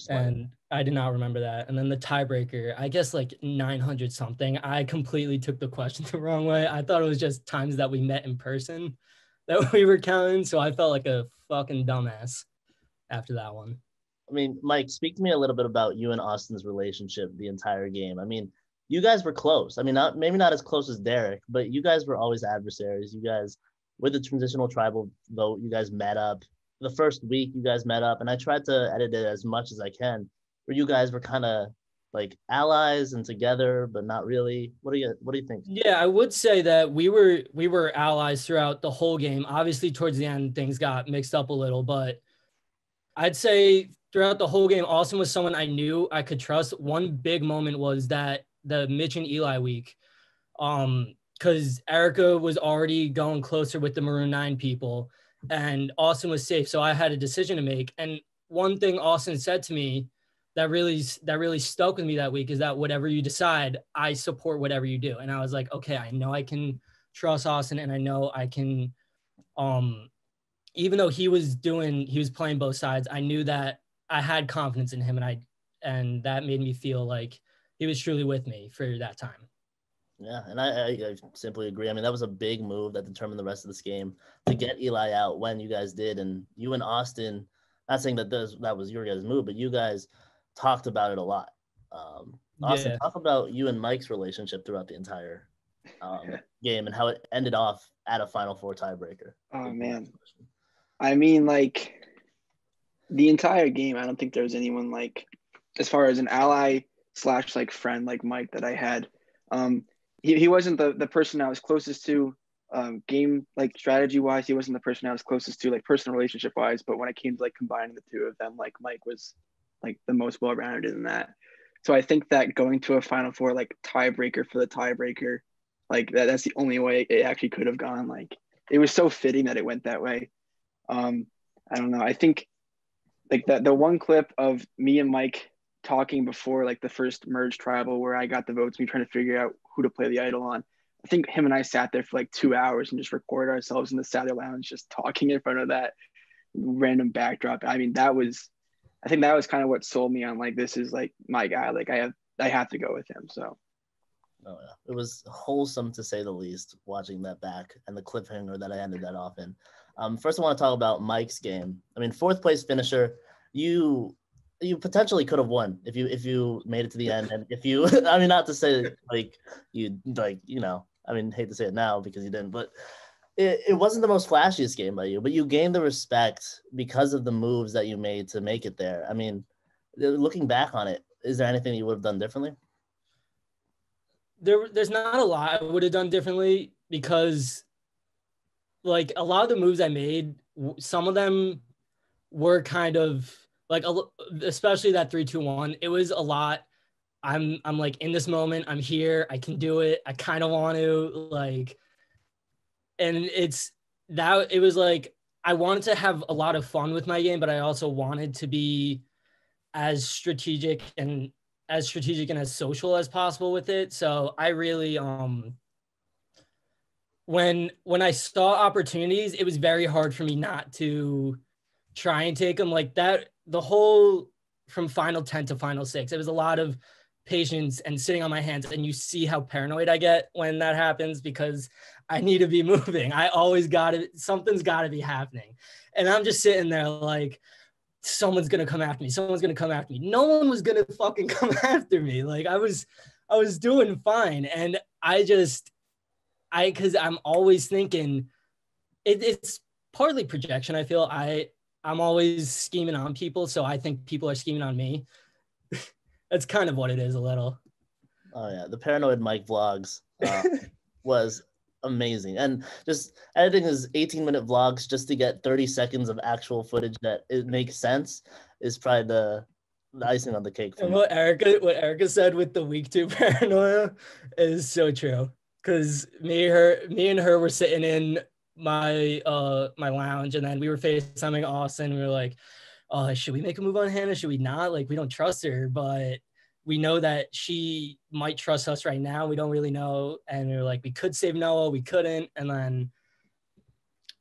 And I did not remember that. And then the tiebreaker, I guess like 900 something. I completely took the question the wrong way. I thought it was just times that we met in person that we were counting. So I felt like a fucking dumbass after that one. I mean, Mike, speak to me a little bit about you and Austin's relationship the entire game. I mean, you guys were close. I mean, maybe not as close as Derek, but you guys were always adversaries. You guys, with the transitional tribal vote, you guys met up. The first week you guys met up, and I tried to edit it as much as I can, where you guys were kind of like allies and together, but not really. What do you think? Yeah, I would say that we were allies throughout the whole game. Obviously, towards the end, things got mixed up a little, but I'd say throughout the whole game, Austin was someone I knew I could trust. One big moment was that the Mitch and Eli week, because Erica was already going closer with the Maroon 9 people, and Austin was safe. So I had a decision to make. And one thing Austin said to me that really stuck with me that week is that whatever you decide, I support whatever you do. And I was like, okay, I know I can trust Austin, and I know I can, even though he was playing both sides, I knew that I had confidence in him, and that made me feel like he was truly with me for that time. Yeah, and I simply agree. I mean, that was a big move that determined the rest of this game to get Eli out when you guys did. And you and Austin, not saying that that was your guys' move, but you guys talked about it a lot. Austin, talk about you and Mike's relationship throughout the entire game and how it ended off at a Final Four tiebreaker. Oh, man. I mean, like, the entire game, I don't think there was anyone, like, as far as an ally / like friend like Mike that I had. He wasn't the person I was closest to game, like, strategy wise. He wasn't the person I was closest to, like, personal relationship wise, but when it came to, like, combining the two of them, like, Mike was, like, the most well-rounded in that. So I think that going to a Final Four, like, tiebreaker for the tiebreaker, like, that's the only way it actually could have gone. Like, it was so fitting that it went that way. I don't know. I think, like, the one clip of me and Mike talking before, like, the first merge tribal where I got the votes, me trying to figure out who to play the idol on. I think him and I sat there for like 2 hours and just recorded ourselves in the Saturday Lounge, just talking in front of that random backdrop. I mean, I think that was kind of what sold me on, like, this is, like, my guy. Like, I have to go with him. So. Oh, yeah. It was wholesome, to say the least, watching that back and the cliffhanger that I ended that off in. First, I want to talk about Mike's game. I mean, 4th place finisher, you potentially could have won if you made it to the end. And if you, I mean, not to say like you, like, you know, I mean, hate to say it now because you didn't, but it wasn't the most flashiest game by you, but you gained the respect because of the moves that you made to make it there. I mean, looking back on it, is there anything you would have done differently? There's not a lot I would have done differently, because, like, a lot of the moves I made, some of them were kind of like especially that 3-2-1. It was a lot. I'm like in this moment. I'm here. I can do it. I kind of want to like, and it was like I wanted to have a lot of fun with my game, but I also wanted to be as strategic and as social as possible with it. So I really when I saw opportunities, it was very hard for me not to try and take them like that. The whole from final 10 to final 6, it was a lot of patience and sitting on my hands. And you see how paranoid I get when that happens because I need to be moving. I always something's got to be happening. And I'm just sitting there like, someone's going to come after me. Someone's going to come after me. No one was going to fucking come after me. Like I was doing fine. And because I'm always thinking it's partly projection. I feel I'm always scheming on people. So I think people are scheming on me. That's kind of what it is a little. Oh yeah. The Paranoid Mike vlogs was amazing. And just editing his 18-minute vlogs just to get 30 seconds of actual footage that it makes sense is probably the icing on the cake. And what Erica said with the week 2 paranoia is so true. Because me and her were sitting in my my lounge, and then we were FaceTiming Austin. We were like, should we make a move on Hannah? Should we not? Like, we don't trust her, but we know that she might trust us right now. We don't really know. And we were like, we could save Noah, we couldn't. And then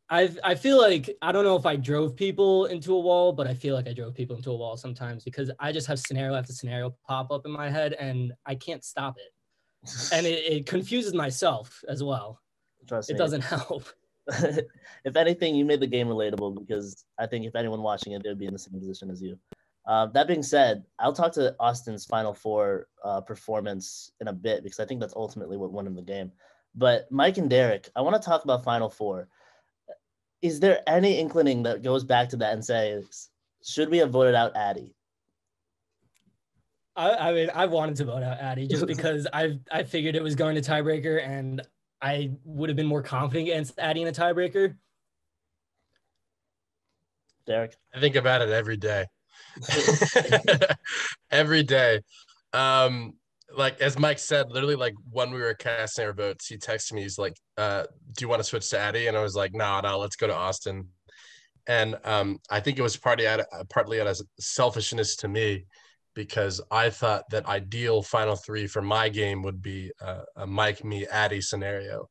I feel like, I don't know if I drove people into a wall, but I feel like I drove people into a wall sometimes because I just have scenario after scenario pop up in my head and I can't stop it. And it confuses myself as well. Trust me. It doesn't help. If anything, you made the game relatable because I think if anyone watching it, they'd be in the same position as you. That being said, I'll talk to Austin's Final Four performance in a bit because I think that's ultimately what won him the game. But Mike and Derek, I want to talk about Final Four. Is there any inclining that goes back to that and says, should we have voted out Addie? I mean, I wanted to vote out Addie just because I figured it was going to tiebreaker and I would have been more confident against Addie in a tiebreaker. Derek? I think about it every day. Every day. Like as Mike said, literally like when we were casting our votes, he texted me, he's like, do you want to switch to Addie? And I was like, no, let's go to Austin. And I think it was partly out of selfishness to me because I thought that ideal final 3 for my game would be a Mike, me, Addie scenario.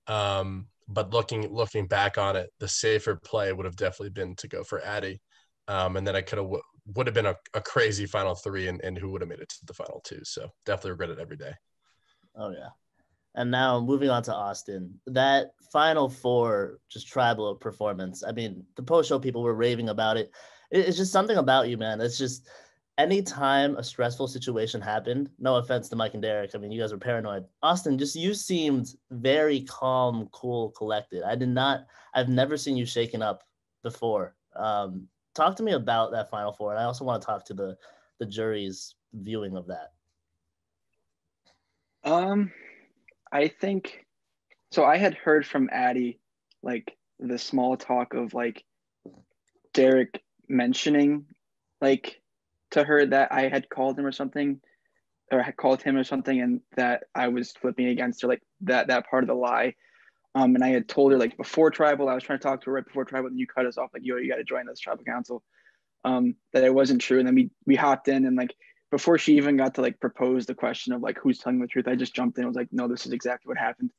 But looking back on it, the safer play would have definitely been to go for Addie. And then I would have been a crazy final 3 and who would have made it to the final 2. So definitely regret it every day. Oh yeah. And now moving on to Austin, that Final Four just tribal performance. I mean, the post-show people were raving about it. It's just something about you, man. It's just anytime a stressful situation happened, no offense to Mike and Derek, I mean, you guys were paranoid. Austin, just you seemed very calm, cool, collected. I've never seen you shaken up before. Talk to me about that Final Four, and I also want to talk to the jury's viewing of that. I think so. I had heard from Addie like the small talk of like Derek mentioning like to her that I had called him or something, or had called him or something, and that I was flipping against her, like that part of the lie. And I had told her like before tribal, I was trying to talk to her right before tribal, and you cut us off like, yo, you got to join this tribal council. That it wasn't true. And then we hopped in, and like before she even got to like propose the question of like who's telling the truth, I just jumped in. I was like, no, this is exactly what happened.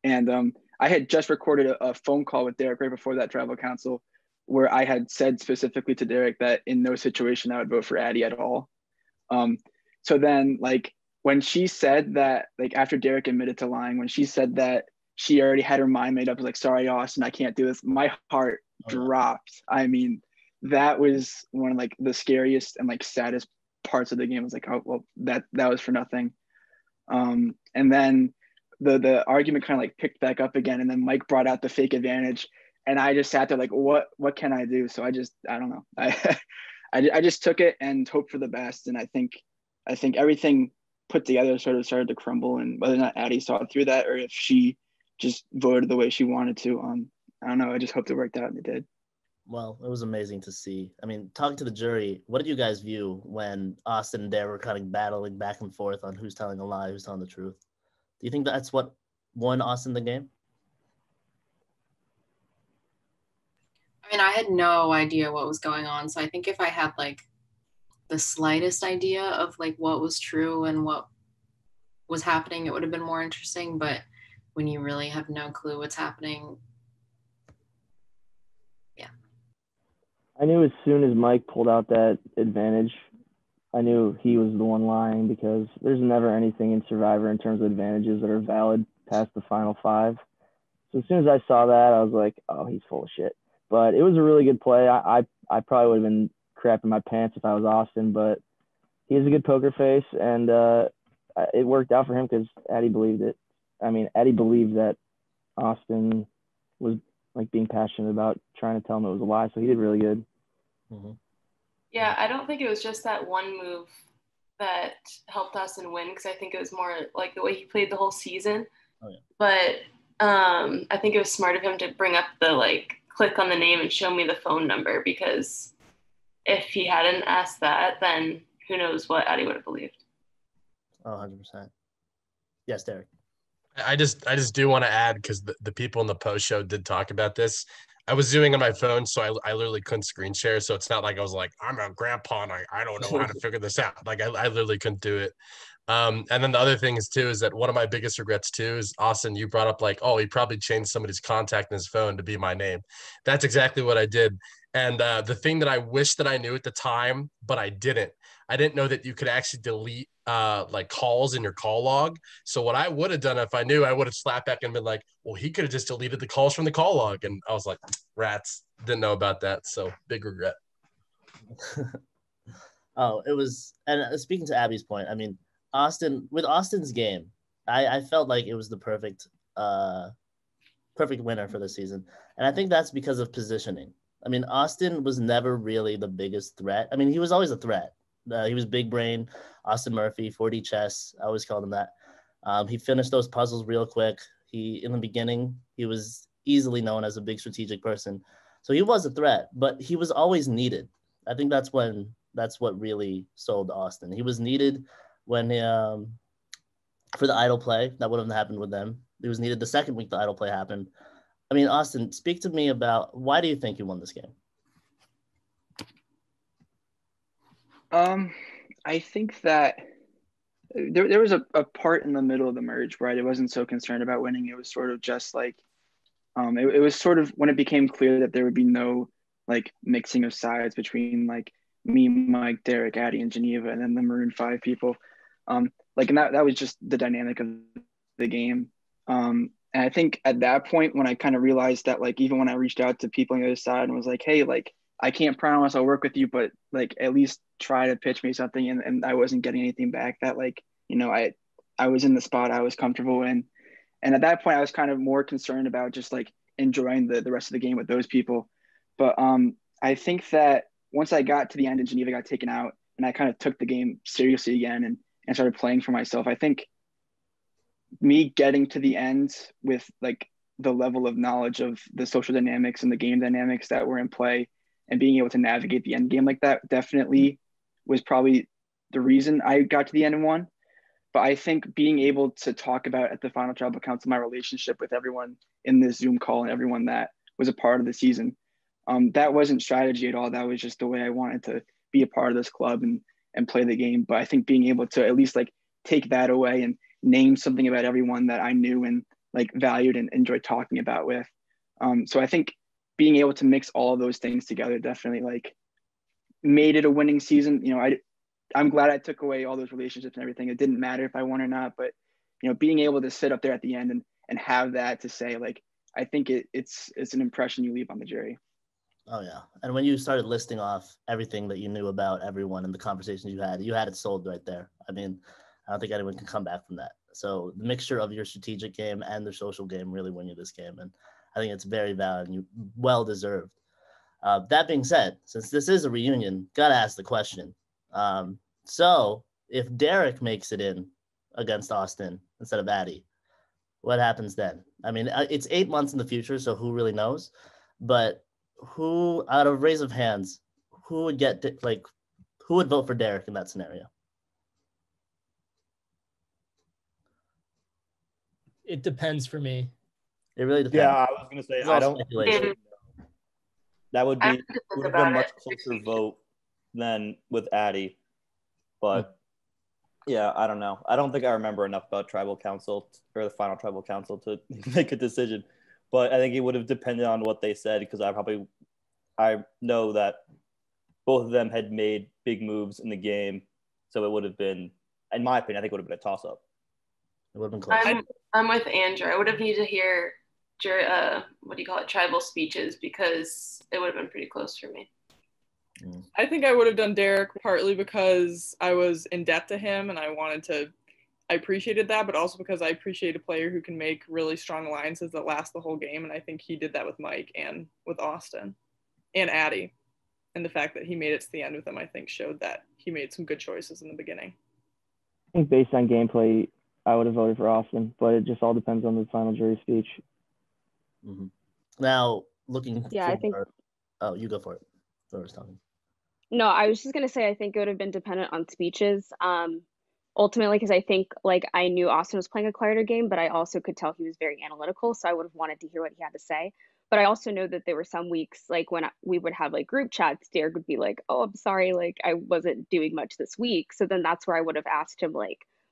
And I had just recorded a phone call with Derek right before that tribal council where I had said specifically to Derek that in no situation I would vote for Addie at all. So then like when she said that, like after Derek admitted to lying, when she said that she already had her mind made up, was like, sorry, Austin, I can't do this. My heart dropped. I mean, that was one of like the scariest and like saddest parts of the game. I was like, oh, well, that was for nothing. And then the argument kind of like picked back up again. And then Mike brought out the fake advantage. And I just sat there like, what can I do? So I don't know. I just took it and hoped for the best. And I think everything put together sort of started to crumble, and whether or not Addie saw it through that or if she just voted the way she wanted to, I don't know. I just hoped it worked out, and it did. Well, it was amazing to see. I mean, talking to the jury, what did you guys view when Austin and Dare were kind of battling back and forth on who's telling a lie, who's telling the truth? Do you think that's what won Austin the game? I mean, I had no idea what was going on. So I think if I had like the slightest idea of like what was true and what was happening, it would have been more interesting. But when you really have no clue what's happening, yeah. I knew as soon as Mike pulled out that advantage, I knew he was the one lying, because there's never anything in Survivor in terms of advantages that are valid past the final 5. So as soon as I saw that, I was like, oh, he's full of shit. But it was a really good play. I probably would have been crapping my pants if I was Austin, but he has a good poker face, and it worked out for him because Eddie believed it. I mean, Eddie believed that Austin was like being passionate about trying to tell him it was a lie, so he did really good. Mm-hmm. Yeah, I don't think it was just that one move that helped Austin win, because I think it was more like the way he played the whole season. Oh, yeah. But I think it was smart of him to bring up the like click on the name and show me the phone number, because if he hadn't asked that, then who knows what Addie would have believed. Oh, 100%. Yes, Derek. I just do want to add, because the people in the post show did talk about this. I was zooming on my phone, so I literally couldn't screen share. So it's not like I was like, I'm a grandpa and I don't know how to figure this out. Like I literally couldn't do it. And then the other thing is too, is that one of my biggest regrets too is, Austin, you brought up like, oh, he probably changed somebody's contact in his phone to be my name. That's exactly what I did. And the thing that I wish that I knew at the time, but I didn't know that you could actually delete like calls in your call log. So what I would have done if I knew, I would have slapped back and been like, well, he could have just deleted the calls from the call log. And I was like, rats, didn't know about that. So big regret. Oh, it was, and speaking to Abby's point, I mean, with Austin's game, I felt like it was the perfect winner for the season. And I think that's because of positioning. I mean, Austin was never really the biggest threat. I mean, he was always a threat. He was big brain, Austin Murphy, 4D chess. I always called him that. He finished those puzzles real quick. In the beginning, he was easily known as a big strategic person. So he was a threat, but he was always needed. I think that's what really sold Austin. He was needed when for the idol play. That wouldn't have happened with them. He was needed the second week the idol play happened. I mean, Austin, speak to me about, why do you think you won this game? I think that there was a part in the middle of the merge where I wasn't so concerned about winning. It was sort of just like, it was sort of when it became clear that there would be no like mixing of sides between like me, Mike, Derek, Addie, and Geneva, and then the Maroon 5 people. And that was just the dynamic of the game. And I think at that point, when I kind of realized that, like, even when I reached out to people on the other side and was like, hey, like, I can't promise I'll work with you, but like, at least try to pitch me something. And I wasn't getting anything back, that like, I was in the spot I was comfortable in. And at that point, I was kind of more concerned about just like enjoying the rest of the game with those people. But I think that once I got to the end and Geneva got taken out and I kind of took the game seriously again and started playing for myself, I think me getting to the end with like the level of knowledge of the social dynamics and the game dynamics that were in play and being able to navigate the end game like that definitely was probably the reason I got to the end and won. But I think being able to talk about at the final tribal council my relationship with everyone in this Zoom call and everyone that was a part of the season, that wasn't strategy at all. That was just the way I wanted to be a part of this club and play the game. But I think being able to at least like take that away and name something about everyone that I knew and like valued and enjoyed talking about with. So I think being able to mix all of those things together definitely like made it a winning season. I'm glad I took away all those relationships and everything. It didn't matter if I won or not, but being able to sit up there at the end and have that to say, like, I think it's an impression you leave on the jury. Oh yeah. And when you started listing off everything that you knew about everyone and the conversations you had it sold right there. I mean, I don't think anyone can come back from that. So the mixture of your strategic game and the social game really won you this game. And I think it's very valid and you well deserved. That being said, since this is a reunion, got to ask the question. So if Derek makes it in against Austin instead of Addie, what happens then? I mean, it's 8 months in the future, so who really knows? But who out of raise of hands, who would who would vote for Derek in that scenario? It depends for me. It really depends. Yeah, I was gonna say It's I all don't. speculation. That would I be have to think would have been about much it. closer vote than with Addie, but yeah, I don't know. I don't think I remember enough about tribal council or the final tribal council to make a decision. But I think it would have depended on what they said because I know that both of them had made big moves in the game, so it would have been, in my opinion, I think it would have been a toss up. It would have been close. I'm with Andrew. I would have needed to hear what do you call it, tribal speeches, because it would have been pretty close for me. I think I would have done Derek partly because I was in debt to him and I appreciated that, but also because I appreciate a player who can make really strong alliances that last the whole game. And I think he did that with Mike and with Austin and Addie. And the fact that he made it to the end with them, I think, showed that he made some good choices in the beginning. I think based on gameplay, I would have voted for Austin, but it just all depends on the final jury speech. Mm-hmm. Now, looking I think. Oh, you go for it. Whoever's talking. No, I was just gonna say I think it would have been dependent on speeches. Ultimately, because I think I knew Austin was playing a quieter game, but I also could tell he was very analytical, so I would have wanted to hear what he had to say. But I also know that there were some weeks when we would have group chats, Derek would be like, "Oh, I'm sorry, I wasn't doing much this week." So then that's where I would have asked him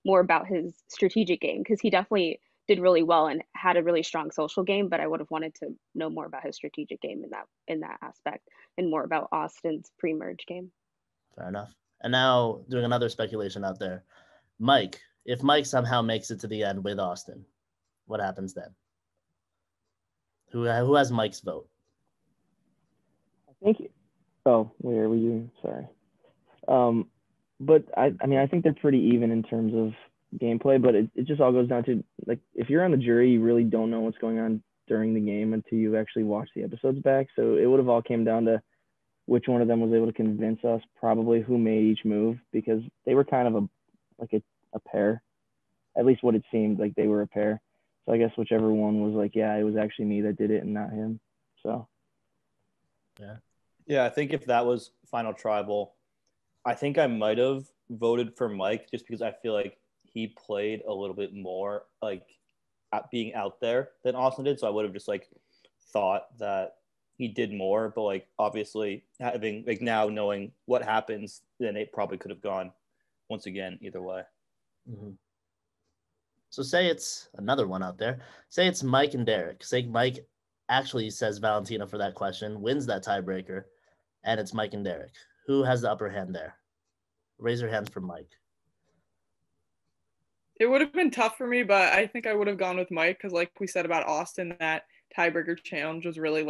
more about his strategic game because he definitely did really well and had a really strong social game, but I would have wanted to know more about his strategic game in that aspect and more about Austin's pre-merge game. Fair enough. And now doing another speculation out there. Mike, if Mike somehow makes it to the end with Austin, what happens then? Who has Mike's vote? I think. Oh, where were you? Sorry. But I think they're pretty even in terms of gameplay, but it just all goes down to if you're on the jury, you really don't know what's going on during the game until you actually watch the episodes back. So it would have all came down to which one of them was able to convince us probably who made each move because they were kind of a pair, at least what it seemed like they were a pair. So I guess whichever one was yeah, it was actually me that did it and not him. So yeah, I think if that was final tribal, I think I might have voted for Mike just because I feel like he played a little bit more at being out there than Austin did. So I would have just thought that he did more, but obviously having now knowing what happens, then it probably could have gone once again either way. Mm-hmm. So say it's another one out there. Say it's Mike and Derek. Say Mike actually says Valentina for that question, wins that tiebreaker, and it's Mike and Derek. Who has the upper hand there? Raise your hands for Mike. It would have been tough for me, but I think I would have gone with Mike because, like we said about Austin, that tiebreaker challenge was really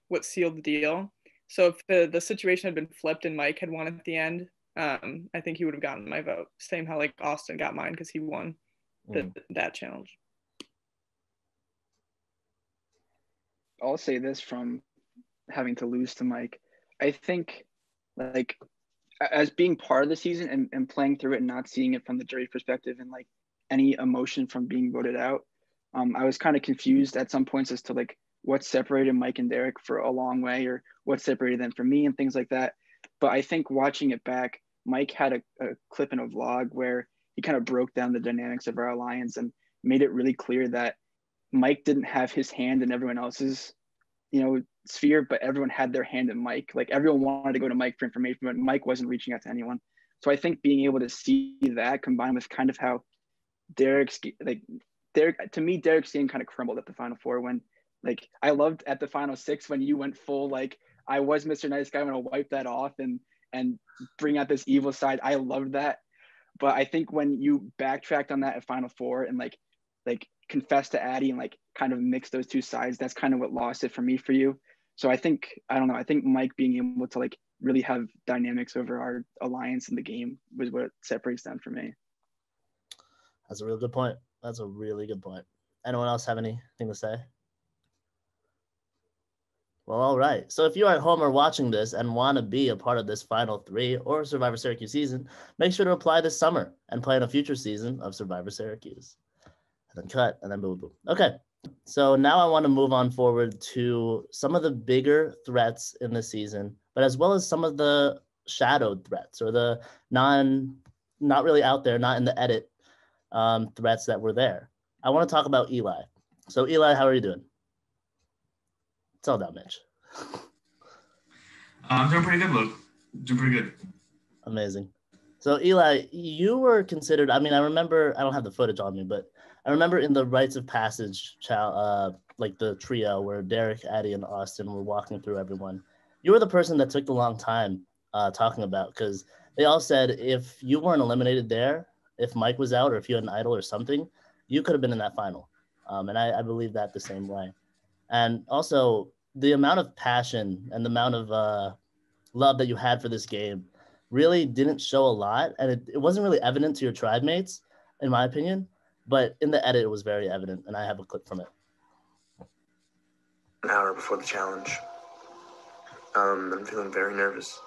what sealed the deal. So if the situation had been flipped and Mike had won at the end, I think he would have gotten my vote. Same how Austin got mine because he won that challenge. I'll say this from having to lose to Mike. I think as being part of the season and playing through it and not seeing it from the jury perspective and any emotion from being voted out, I was kind of confused at some points as to what separated Mike and Derek for a long way or what separated them from me and things like that. But I think watching it back, Mike had a clip in a vlog where he kind of broke down the dynamics of our alliance and made it really clear that Mike didn't have his hand in everyone else's, sphere, but everyone had their hand in Mike. Everyone wanted to go to Mike for information, but Mike wasn't reaching out to anyone. So I think being able to see that combined with kind of how Derek's game kind of crumbled at the Final Four when I loved at the Final Six when you went full I was Mr. Nice Guy, I'm gonna wipe that off and bring out this evil side. I loved that. But I think when you backtracked on that at Final Four and confess to Addie and kind of mix those two sides, that's kind of what lost it for me for you. So I think Mike being able to really have dynamics over our alliance in the game was what separates them for me. That's a real good point. That's a really good point. Anyone else have anything to say? Well, all right. So if you are at home or watching this and want to be a part of this Final Three or Survivor Syracuse season, make sure to apply this summer and play in a future season of Survivor Syracuse. And then cut, and then boom, boom. Okay. So now I want to move on forward to some of the bigger threats in the season, but as well as some of the shadowed threats or the not really out there, not in the edit threats that were there. I want to talk about Eli. So Eli, how are you doing? Tell that, Mitch. I'm doing pretty good, Luke. Doing pretty good. Amazing. So Eli, you were considered, I remember, I don't have the footage on me, but I remember in the rites of passage, like the trio where Derek, Addie, and Austin were walking through everyone. You were the person that took the long time talking about, because they all said if you weren't eliminated there, if Mike was out or if you had an idol or something, you could have been in that final. And I believe that the same way. And also the amount of passion and the amount of love that you had for this game really didn't show a lot. And it wasn't really evident to your tribe mates, in my opinion, but in the edit, it was very evident. And I have a clip from it. An hour before the challenge. I'm feeling very nervous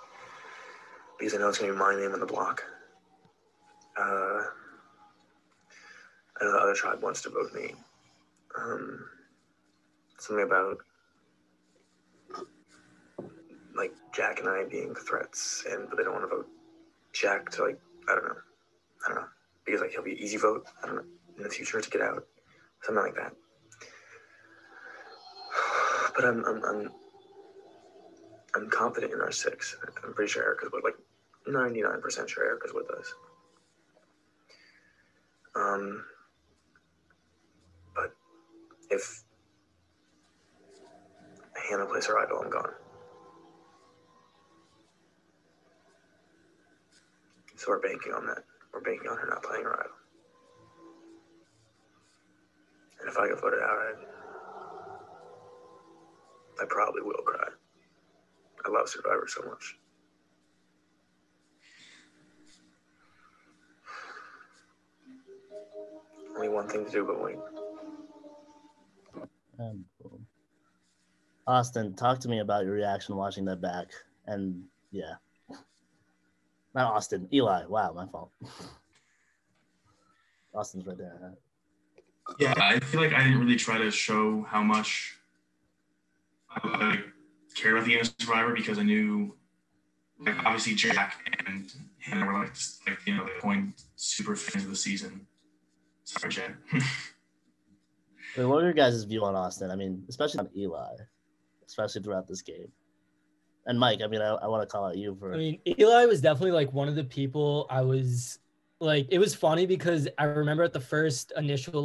because I know it's going to be my name on the block. I know the other tribe wants to vote me. Something about like Jack and I being threats, but they don't want to vote Jack to I don't know, because he'll be an easy vote. I don't know, in the future to get out, something like that. But I'm confident in our 6. I'm pretty sure Erica's with 99% sure Erica's with us. But if Hannah plays her idol, I'm gone. So we're banking on that. We're banking on her not playing her idol. And if I get voted out, I probably will cry. I love Syrvivor so much. Only one thing to do but wait. Cool. Austin, talk to me about your reaction watching that back. And yeah. Not Austin, Eli. Wow, my fault. Austin's right there. Yeah, I feel like I didn't really try to show how much I cared about the game of Survivor because I knew, obviously Jack and Hannah were they point super fans of the season. Sorry, Jen. What were your guys' view on Austin? Especially on Eli, especially throughout this game. And Mike, I want to call out you for. Eli was definitely one of the people I was it was funny because I remember at the first initial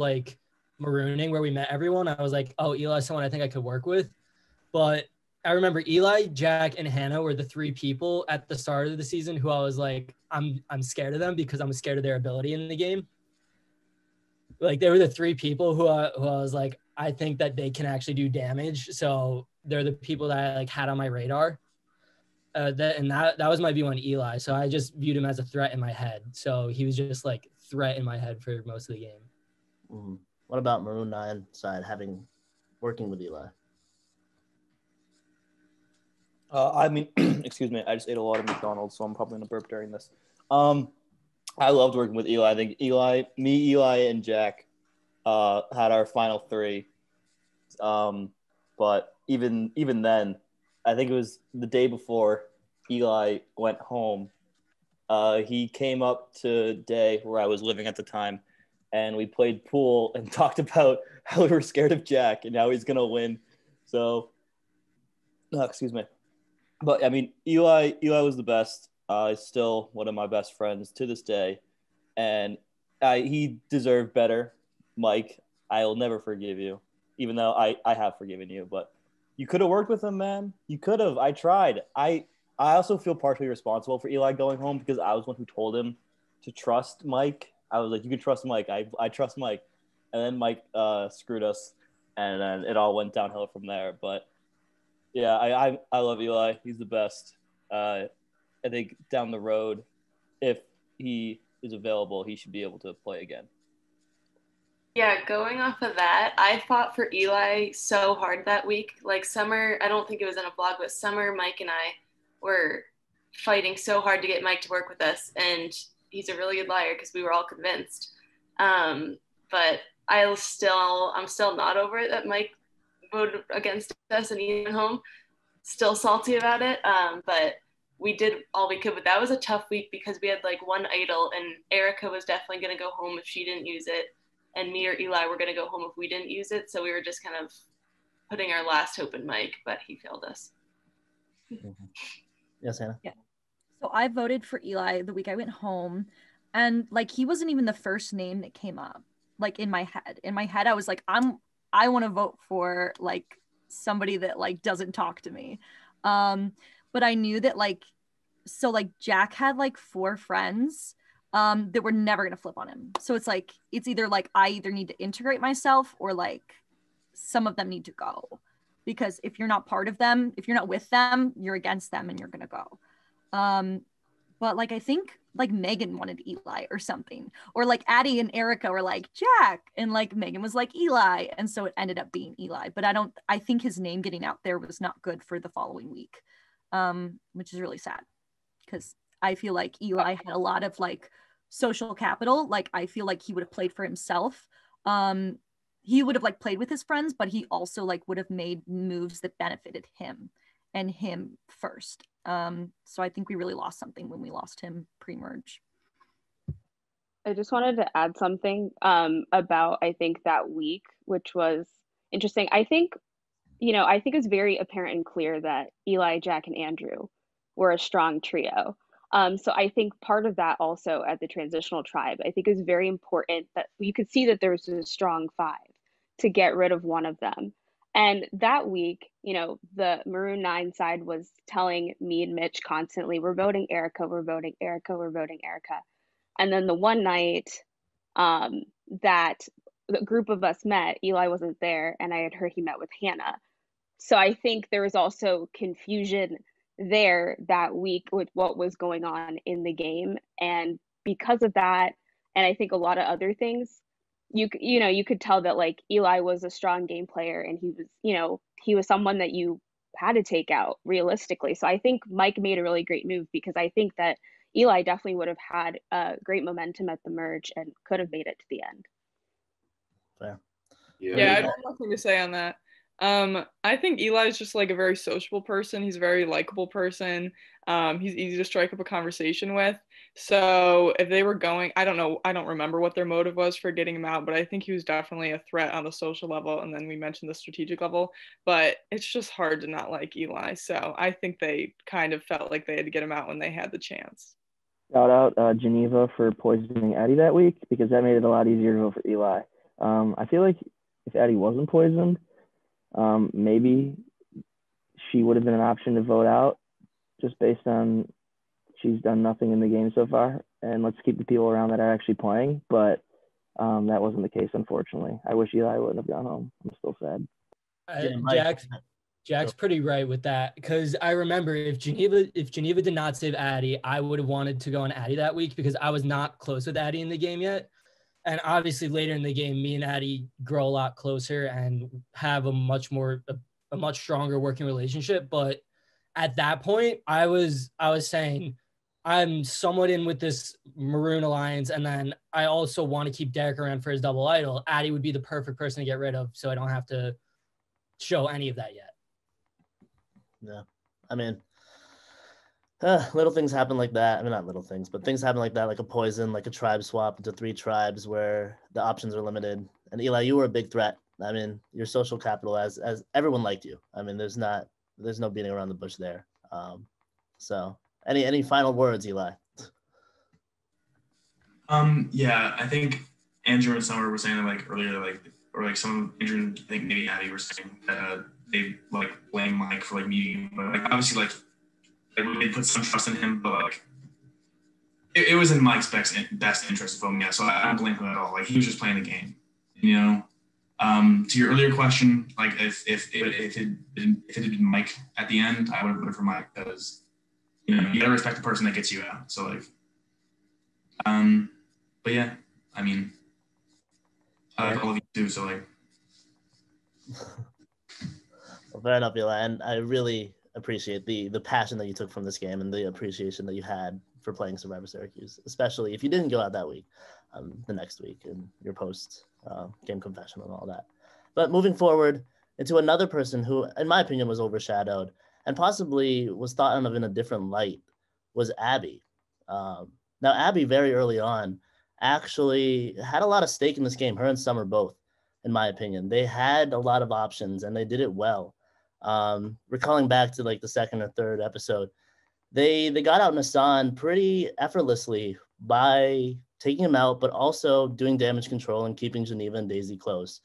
marooning where we met everyone, I was like, oh, Eli's someone I think I could work with. But I remember Eli, Jack, and Hannah were the 3 people at the start of the season who I was like, I'm scared of them because I'm scared of their ability in the game. They were the 3 people who I was like, I think that they can actually do damage. So they're the people that I had on my radar. That was my view on Eli. So I just viewed him as a threat in my head. So he was just threat in my head for most of the game. Mm-hmm. What about Maroon 9 side, working with Eli? Excuse me. I just ate a lot of McDonald's, so I'm probably gonna burp during this. I loved working with Eli. I think Eli, and Jack had our final 3. But even then, I think it was the day before Eli went home. He came up to Day, where I was living at the time, and we played pool and talked about how we were scared of Jack and how he's gonna win. So, excuse me. But Eli was the best. He's still one of my best friends to this day, and he deserved better. Mike, I will never forgive you, even though I have forgiven you. But you could have worked with him, man. You could have. I tried. I also feel partially responsible for Eli going home because I was one who told him to trust Mike. I was like, you can trust Mike. I trust Mike. And then Mike screwed us, and then it all went downhill from there. But yeah, I love Eli. He's the best. I think down the road, if he is available, he should be able to play again. Yeah, going off of that, I fought for Eli so hard that week. Summer, I don't think it was in a vlog, but Summer, Mike, and I were fighting so hard to get Mike to work with us. And he's a really good liar because we were all convinced. But I'm still not over it that Mike voted against us and he went home. Still salty about it. But we did all we could. But that was a tough week because we had like one idol, and Erica was definitely going to go home if she didn't use it, and me or Eli were going to go home if we didn't use it. So we were just kind of putting our last hope in Mike, but he failed us. Yes, Hannah. Yeah. So I voted for Eli the week I went home, and like he wasn't even the first name that came up. Like in my head, I was like, I want to vote for like somebody that like doesn't talk to me. But I knew that like, so like Jack had like 4 friends that were never gonna flip on him. So it's like, it's either like I either need to integrate myself or like some of them need to go, because if you're not part of them, if you're not with them, you're against them and you're gonna go. But like I think like Megan wanted Eli or something, or like Addie and Erica were like Jack, and like Megan was like Eli, and so it ended up being Eli. But I think his name getting out there was not good for the following week, which is really sad, because I feel like Eli had a lot of like social capital. Like I feel like he would have played for himself. He would have like played with his friends, but he also like would have made moves that benefited him and him first. So I think we really lost something when we lost him pre-merge. I just wanted to add something about, I think, that week, which was interesting. I think it's very apparent and clear that Eli, Jack, and Andrew were a strong trio. So I think part of that also at the transitional tribe, I think is very important that you could see that there's a strong 5 to get rid of one of them. And that week, the Maroon 9 side was telling me and Mitch constantly, we're voting Erica, we're voting Erica, we're voting Erica. And then the one night that the group of us met, Eli wasn't there, and I had heard he met with Hannah. So I think there was also confusion there that week with what was going on in the game. And because of that, and I think a lot of other things, you could tell that like Eli was a strong game player, and he was someone that you had to take out realistically. So I think Mike made a really great move, because I think that Eli definitely would have had great momentum at the merge and could have made it to the end. Fair. Yeah, I have nothing to say on that. I think Eli's just like a very sociable person. He's a very likable person. He's easy to strike up a conversation with. So if they were going, I don't remember what their motive was for getting him out, but I think he was definitely a threat on the social level. And then we mentioned the strategic level, but it's just hard to not like Eli. So I think they kind of felt like they had to get him out when they had the chance. Shout out Geneva for poisoning Addie that week, because that made it a lot easier to vote for Eli. I feel like if Addie wasn't poisoned, maybe she would have been an option to vote out, just based on she's done nothing in the game so far, and let's keep the people around that are actually playing. But that wasn't the case, unfortunately. I wish Eli wouldn't have gone home. I'm still sad. Jack's pretty right with that, because I remember if Geneva did not save Addie, I would have wanted to go on Addie that week, because I was not close with Addie in the game yet. And obviously later in the game, me and Addie grow a lot closer and have a much stronger working relationship. But at that point, I was saying, I'm somewhat in with this Maroon Alliance, and then I also want to keep Derek around for his double idol. Addie would be the perfect person to get rid of, so I don't have to show any of that yet. Yeah, I mean, little things happen like that. I mean, not little things, but things happen like that, like a poison, like a tribe swap into 3 tribes where the options are limited. And Eli, you were a big threat. I mean, your social capital, as everyone liked you. I mean, there's no beating around the bush there. So any final words, Eli? Yeah, I think Andrew and Summer were saying like earlier, like some Andrew and I think maybe Addie were saying that they like blame Mike for like meeting him, but like obviously like they put some trust in him, but like it was in Mike's best interest to vote him. Yeah, so I don't blame him at all. Like he was just playing the game, you know. To your earlier question, like if it had been Mike at the end, I would have voted for Mike, because you gotta respect the person that gets you out. So like, but yeah, I mean, I like all of you too. So like, Well, fair enough, Eli, and I really appreciate the passion that you took from this game and the appreciation that you had for playing Survivor Syracuse, especially if you didn't go out that week, the next week, and your post game confessional and all that. But moving forward into another person who, in my opinion, was overshadowed and possibly was thought of in a different light was Abby. Now, Abby, very early on, actually had a lot of stake in this game. Her and Summer both, in my opinion. They had a lot of options, and they did it well. Recalling back to like the second or third episode, they got out Nassan pretty effortlessly by taking him out, but also doing damage control and keeping Geneva and Daisy close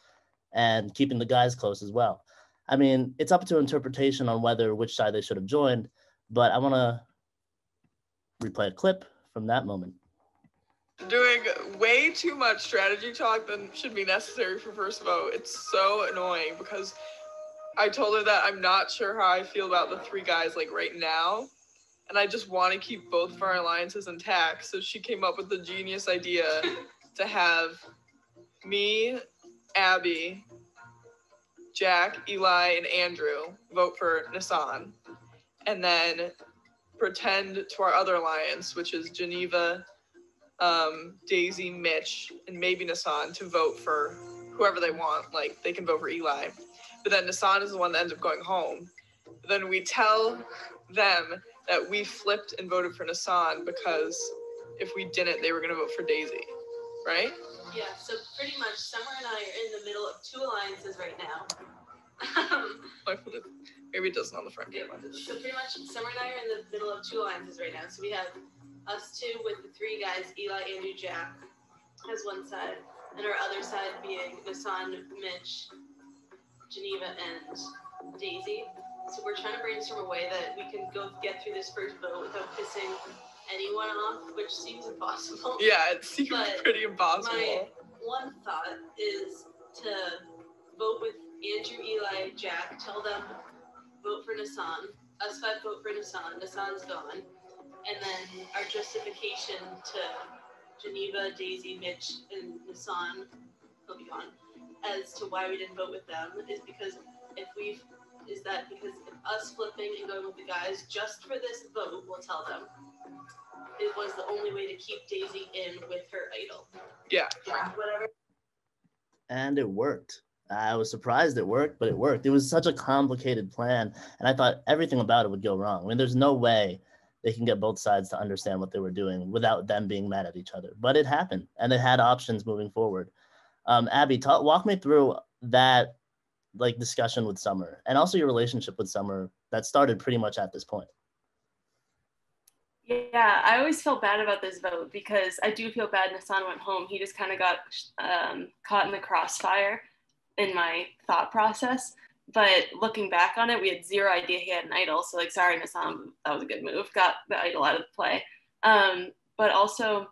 and keeping the guys close as well. I mean, it's up to interpretation on which side they should have joined, but I want to replay a clip from that moment. Doing way too much strategy talk than should be necessary for first vote. It's so annoying because I told her that I'm not sure how I feel about the three guys like right now, and I just want to keep both of our alliances intact. So she came up with the genius idea to have me, Abby, Jack, Eli, and Andrew vote for Nassan, and then pretend to our other alliance, which is Geneva, Daisy, Mitch, and maybe Nassan, to vote for whoever they want. Like, they can vote for Eli. But then Nassan is the one that ends up going home. But then we tell them that we flipped and voted for Nassan because if we didn't, they were going to vote for Daisy. Right? Yeah, so pretty much Summer and I are in the middle of two alliances right now. Maybe it doesn't on the front. Yeah, so pretty much Summer and I are in the middle of two alliances right now. So we have us two with the three guys, Eli, Andrew, Jack, as one side, and our other side being Nassan, Mitch, Geneva, and Daisy. So we're trying to brainstorm a way that we can go get through this first vote without pissing anyone off, which seems impossible. Yeah, it seems pretty impossible. My one thought is to vote with Andrew, Eli, Jack, tell them vote for Nassan, us five vote for Nassan, Nassan's gone, and then our justification to Geneva, Daisy, Mitch, and Nassan, he'll be gone, as to why we didn't vote with them is because us flipping and going with the guys just for this vote, we'll tell them, it was the only way to keep Daisy in with her idol. Yeah. Whatever. And it worked. I was surprised it worked, but it worked. It was such a complicated plan, and I thought everything about it would go wrong. I mean, there's no way they can get both sides to understand what they were doing without them being mad at each other. But it happened, and they had options moving forward. Abby, walk me through that discussion with Summer, and also your relationship with Summer that started pretty much at this point. Yeah, I always felt bad about this vote because I do feel bad Nassan went home. He just kind of got caught in the crossfire in my thought process. But looking back on it, we had zero idea he had an idol. So sorry, Nassan, that was a good move. Got the idol out of the play. But also,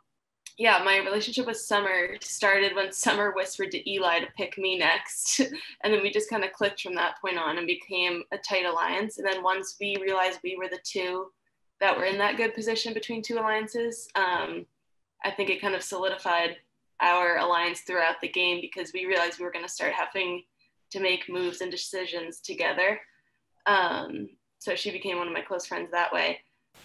yeah, my relationship with Summer started when Summer whispered to Eli to pick me next. And then we just kind of clicked from that point on and became a tight alliance. And then once we realized we were the two that were in that good position between two alliances, I think it kind of solidified our alliance throughout the game because we realized we were going to start having to make moves and decisions together. So she became one of my close friends that way.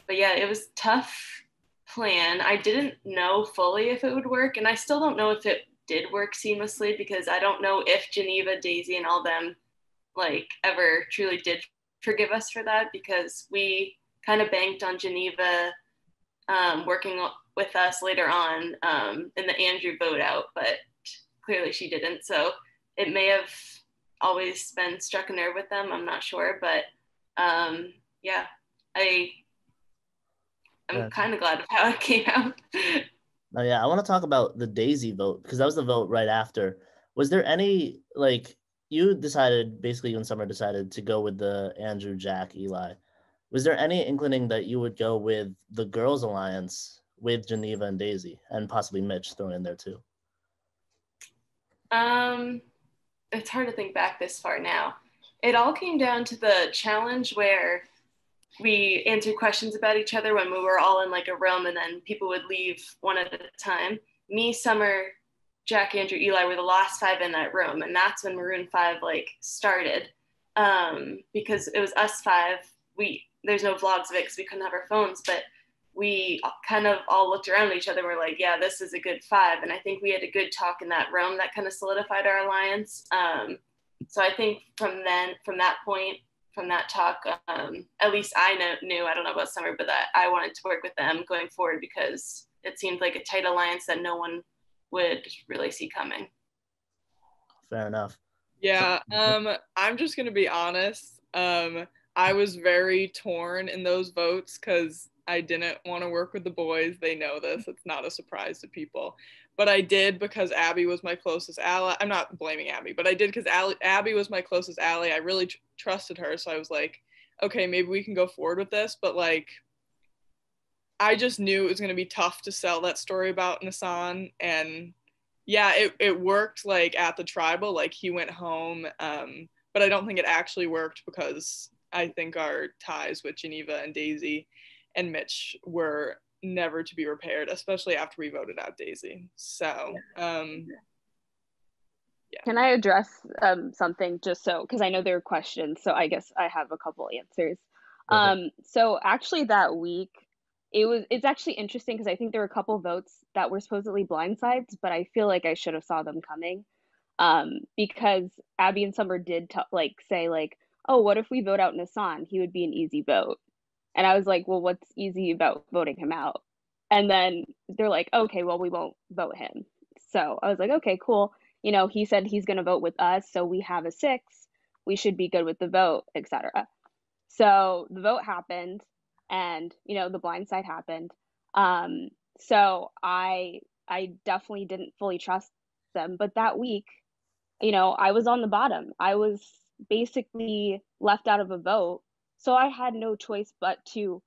But yeah, it was a tough plan. I didn't know fully if it would work, and I still don't know if it did work seamlessly because I don't know if Geneva, Daisy, and all them ever truly did forgive us for that because we kind of banked on Geneva working with us later on in the Andrew vote out, but clearly she didn't. So it may have always been struck a nerve with them. I'm not sure, but yeah, I'm kind of glad of how it came out. Oh yeah, I want to talk about the Daisy vote because that was the vote right after. Was there any you decided basically when Summer decided to go with the Andrew, Jack, Eli? Was there any inkling that you would go with the girls' alliance with Geneva and Daisy and possibly Mitch thrown in there too? It's hard to think back this far now. It all came down to the challenge where we answered questions about each other when we were all in a room and then people would leave one at a time. Me, Summer, Jack, Andrew, Eli were the last five in that room. And that's when Maroon 5 started because it was us five. There's no vlogs of it because we couldn't have our phones, but we kind of all looked around at each other and were like, yeah, this is a good 5. And I think we had a good talk in that room that kind of solidified our alliance. So I think from that point, from that talk, at least I knew, I don't know about Summer, but that I wanted to work with them going forward because it seemed like a tight alliance that no one would really see coming. Fair enough. Yeah, I'm just gonna be honest. I was very torn in those votes because I didn't want to work with the boys. They know this. It's not a surprise to people. But I did because Abby was my closest ally. I'm not blaming Abby, but I did because Abby was my closest ally. I really trusted her. So I was like, okay, maybe we can go forward with this. But like, I just knew it was going to be tough to sell that story about Nassan. And yeah, it worked like at the tribal, like he went home. But I don't think it actually worked because I think our ties with Geneva and Daisy and Mitch were never to be repaired, especially after we voted out Daisy. So, yeah. Can I address something just so, because I know there are questions, so I guess I have a couple answers. So actually that week, it's actually interesting because I think there were a couple votes that were supposedly blindsides, but I feel like I should have saw them coming. Because Abby and Summer did say like, oh, what if we vote out Nassan? He would be an easy vote. And I was like, well, what's easy about voting him out? And then they're like, okay, well, we won't vote him. So I was like, okay, cool. You know, he said he's going to vote with us. So we have a 6. We should be good with the vote, etc. So the vote happened and, you know, the blind side happened. So I definitely didn't fully trust them. But that week, you know, I was on the bottom. I was basically left out of a vote. So I had no choice but to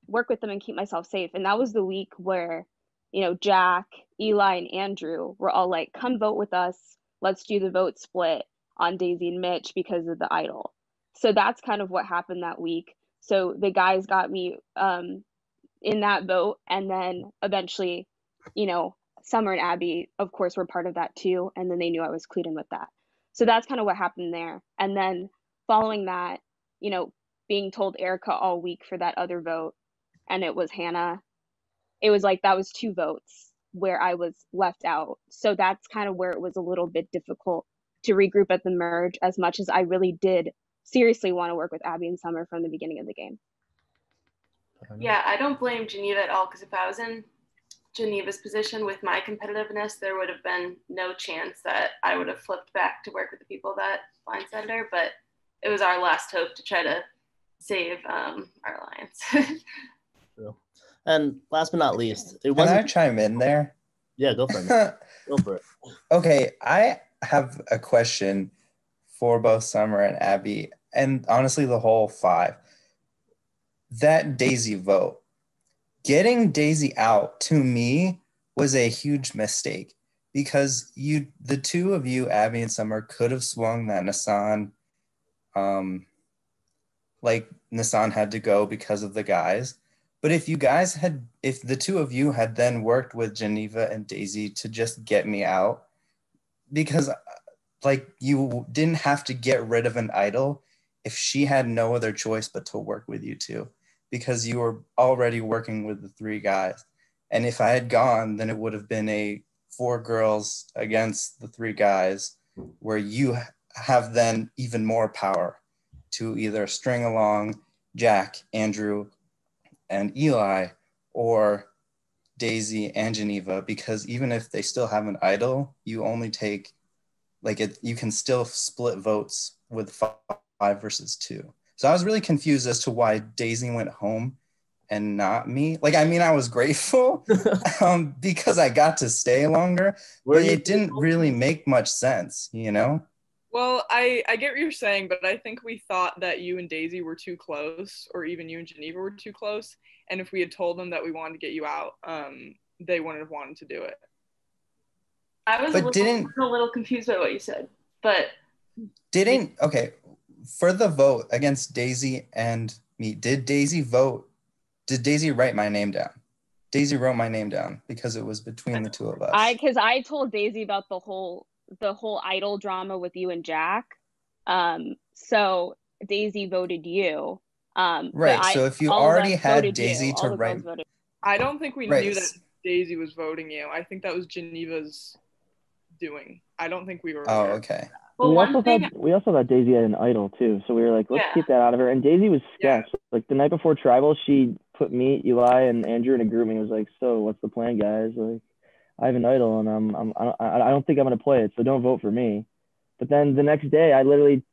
work with them and keep myself safe. And that was the week where, you know, Jack, Eli, and Andrew were all like, come vote with us. Let's do the vote split on Daisy and Mitch because of the idol. So that's kind of what happened that week. So the guys got me in that vote. And then eventually, you know, Summer and Abby, of course, were part of that too. And then they knew I was clued in with that. So that's kind of what happened there. And then following that, you know, being told Erica all week for that other vote, and it was Hannah, it was like that was 2 votes where I was left out. So that's kind of where it was a little bit difficult to regroup at the merge, as much as I really did seriously want to work with Abby and Summer from the beginning of the game. Yeah, I don't blame Geneva at all, because if I was in Geneva's position with my competitiveness, there would have been no chance that I would have flipped back to work with the people that blindsided her. But it was our last hope to try to save our alliance. And last but not least, Can I chime in there? Yeah, go for it. Go for it. Okay, I have a question for both Summer and Abby, and honestly, the whole 5. That Daisy vote, getting Daisy out to me was a huge mistake because the 2 of you, Abby and Summer, could have swung that Nassan. Like Nassan had to go because of the guys. But if the 2 of you had then worked with Geneva and Daisy to just get me out, because like you didn't have to get rid of an idol if she had no other choice but to work with you 2, because you were already working with the 3 guys. And if I had gone, then it would have been a 4 girls against the 3 guys, where you have then even more power to either string along Jack, Andrew, and Eli, or Daisy and Geneva, because even if they still have an idol, you only take you can still split votes with 5 versus 2. So I was really confused as to why Daisy went home and not me. Like, I mean, I was grateful because I got to stay longer, but it didn't really make much sense, you know? Well, I get what you're saying, but I think we thought that you and Daisy were too close, or even you and Geneva were too close. And if we had told them that we wanted to get you out, they wouldn't have wanted to do it. I was a little confused by what you said, but okay, for the vote against Daisy and me, did Daisy write my name down? Daisy wrote my name down because it was between the 2 of us. Because I told Daisy about the whole idol drama with you and Jack. So Daisy voted you. Right. So if you already had Daisy to write, I don't think we Right. knew that Daisy was voting you. I think that was Geneva's doing. I don't think we were aware. Okay. Well, we one also thing, thought Daisy had an idol too, so we were like, let's Yeah. keep that out of her. And Daisy was Yeah. sketch. Like the night before tribal, she put me, Eli, and Andrew in a group, and he was like, "So what's the plan, guys? Like, I have an idol, and I don't think I'm gonna play it, so don't vote for me." But then the next day, I literally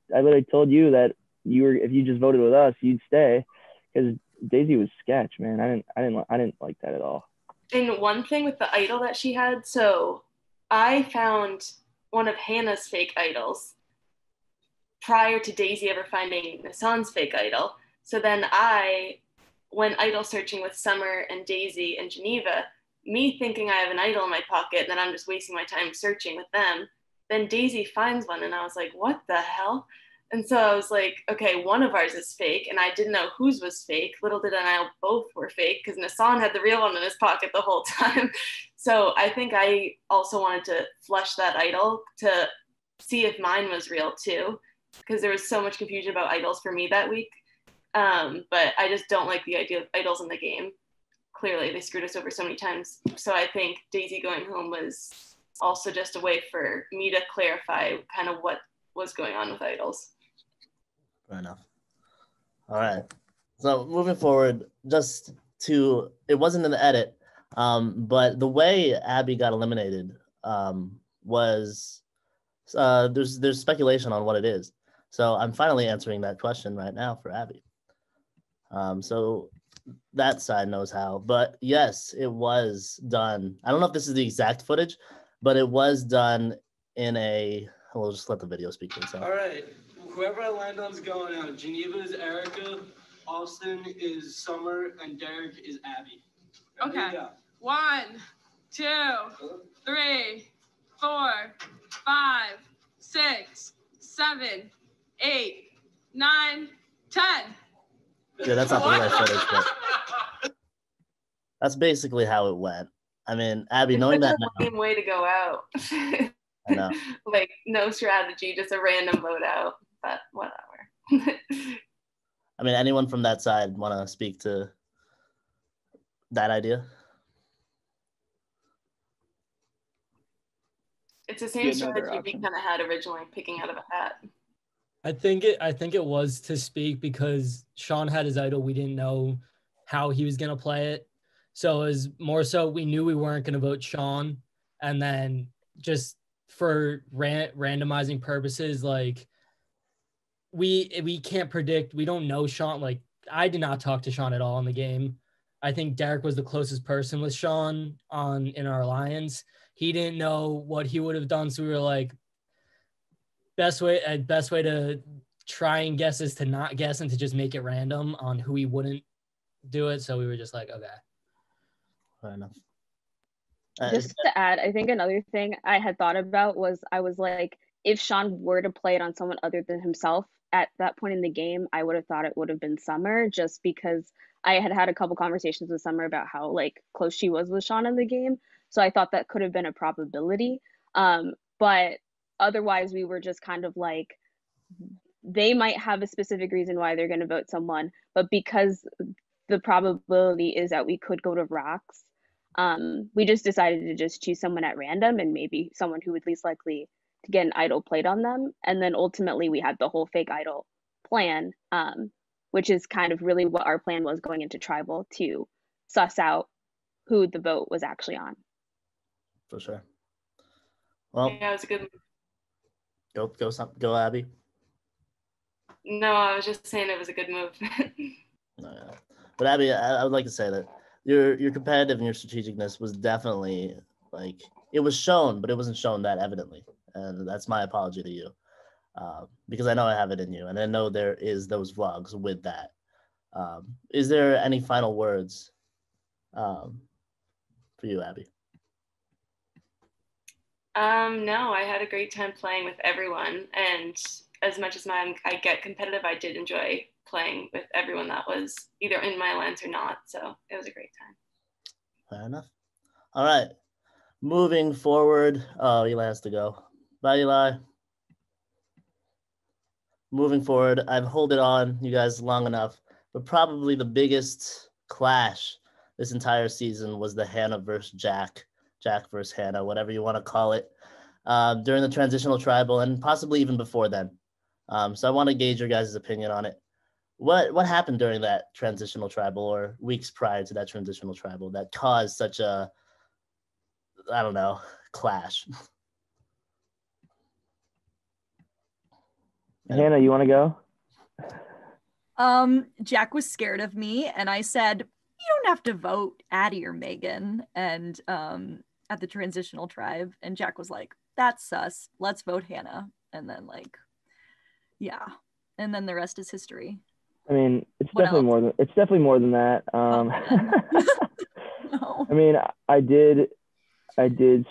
told you that if you just voted with us, you'd stay, because Daisy was sketch, man. I didn't like that at all. and one thing with the idol that she had, so I found one of Hannah's fake idols prior to Daisy ever finding Nassan's fake idol. So then I went idol searching with Summer and Daisy and Geneva, me thinking I have an idol in my pocket, and then I'm just wasting my time searching with them. Then Daisy finds one, and I was like, what the hell? And so I was like, okay, one of ours is fake, and I didn't know whose was fake. Little did I know both were fake, because Nassan had the real one in his pocket the whole time. So I think I also wanted to flush that idol to see if mine was real too, because there was so much confusion about idols for me that week. But I just don't like the idea of idols in the game. Clearly, they screwed us over so many times. So I think Daisy going home was also just a way for me to clarify kind of what was going on with idols. Fair enough. All right. So moving forward, it wasn't in the edit, but the way Abby got eliminated was there's speculation on what it is. So I'm finally answering that question right now for Abby. So that side knows how, but yes, it was done. I don't know if this is the exact footage, but it was done in we'll just let the video speak for itself. All right, whoever I land on is going out. Geneva is Erica, Austin is Summer, and Derek is Abby. Okay. Yeah. 1, 2, 3, 4, 5, 6, 7, 8, 9, 10. Yeah, that's not the right footage, but that's basically how it went. I mean, Abby, knowing that Such a lame way to go out. I know. Like, no strategy, just a random vote out, but whatever. I mean, anyone from that side want to speak to that idea? It's the same strategy we kind of had originally, picking out of a hat. I think it was to speak because Sean had his idol. We didn't know how he was gonna play it, so it was more so we knew we weren't gonna vote Sean, and then just for randomizing purposes, like we can't predict. We don't know Sean. Like I did not talk to Sean at all in the game. I think Derek was the closest person with Sean in our alliance. He didn't know what he would have done, so we were like, best way to try and guess is to not guess and to just make it random on who he wouldn't do it. So we were just like, okay. Fair enough. Just to add, I think another thing I had thought about was I was like, if Sean were to play it on someone other than himself at that point in the game, I would have thought it would have been Summer, just because I had had a couple conversations with Summer about how like close she was with Sean in the game. So I thought that could have been a probability. But otherwise, we were just kind of like, they might have a specific reason why they're going to vote someone, but because the probability is that we could go to rocks, we just decided to just choose someone at random and maybe someone who would least likely to get an idol played on them. And then ultimately we had the whole fake idol plan, which is kind of really what our plan was going into tribal, to suss out who the vote was actually on. For sure. Well, yeah, it was a good. Go, Abby. No, I was just saying it was a good move. But Abby, I would like to say that your competitive and your strategicness was definitely like, it was shown, but it wasn't shown that evidently, and that's my apology to you, because I know I have it in you, and I know there is those vlogs with that. Is there any final words for you, Abby? No, I had a great time playing with everyone, and as much as I get competitive, I did enjoy playing with everyone that was either in my alliance or not, so it was a great time. Fair enough. All right, moving forward. Oh, Eli has to go. Bye, Eli. Moving forward, I've held it on you guys long enough, but probably the biggest clash this entire season was the Hannah versus Jack versus Hannah, whatever you want to call it, during the transitional tribal and possibly even before then. So I want to gauge your guys' opinion on it. What happened during that transitional tribal or weeks prior to that transitional tribal that caused such a, I don't know, clash? Hannah, you want to go? Jack was scared of me, and I said, "You don't have to vote Addie or Megan," and at the transitional tribe, and Jack was like, "That's sus. Let's vote Hannah." And then yeah, and then the rest is history. I mean, it's What definitely else? more than that. No. I mean, I did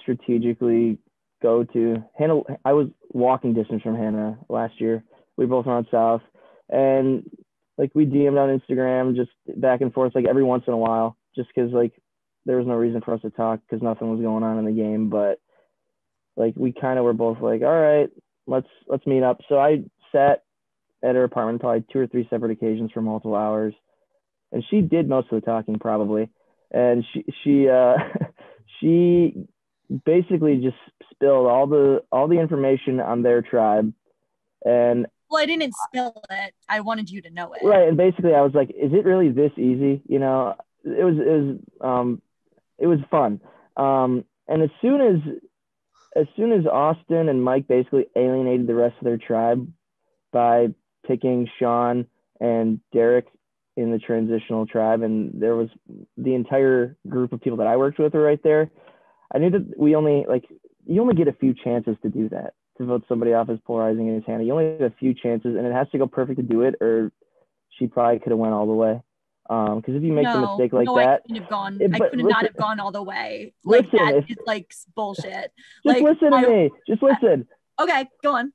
strategically go to Hannah. I was walking distance from Hannah last year. We both went south, and like we DM'd on Instagram, just back and forth, like every once in a while, just because like there was no reason for us to talk because nothing was going on in the game. But like we kind of were both like, all right, let's meet up. So I sat at her apartment probably 2 or 3 separate occasions for multiple hours, and she did most of the talking probably, and she she basically just spilled all the information on their tribe. And well, I didn't spill it. I wanted you to know it. Right, and basically I was like, is it really this easy? You know, it was fun. And as soon as Austin and Mike basically alienated the rest of their tribe by picking Sean and Derek in the transitional tribe, and there was the entire group of people that I worked with were right there, I knew that you only get a few chances to do that, to vote somebody off as polarizing as Hannah. You only get a few chances, and it has to go perfect to do it, or she probably could have went all the way. Because if you make the mistake like that, I couldn't have gone. I could not have gone all the way. Like listen, that is like bullshit. Just listen to me. Just listen. Okay, go on.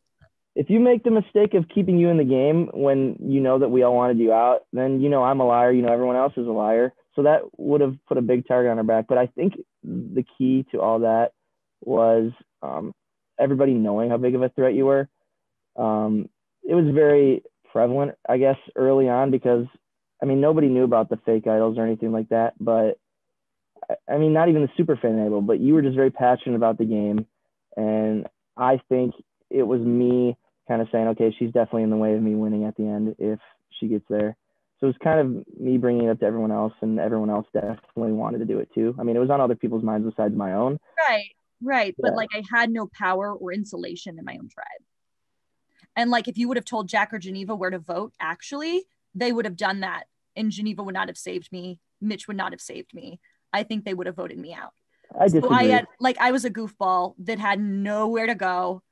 If you make the mistake of keeping you in the game when you know that we all wanted you out, then you know I'm a liar. You know everyone else is a liar. So that would have put a big target on our back. But I think the key to all that was everybody knowing how big of a threat you were. It was very prevalent, I guess, early on because, I mean, nobody knew about the fake idols or anything like that. But, I mean, not even the super fan label, but you were just very passionate about the game. And I think it was me kind of saying, okay, she's definitely in the way of me winning at the end if she gets there. So it was kind of me bringing it up to everyone else, and everyone else definitely wanted to do it too. I mean, it was on other people's minds besides my own. Right. Yeah. But like I had no power or insulation in my own tribe. And like if you would have told Jack or Geneva where to vote, actually, they would have done that. And Geneva would not have saved me. Mitch would not have saved me. I think they would have voted me out. I disagree. So I was a goofball that had nowhere to go.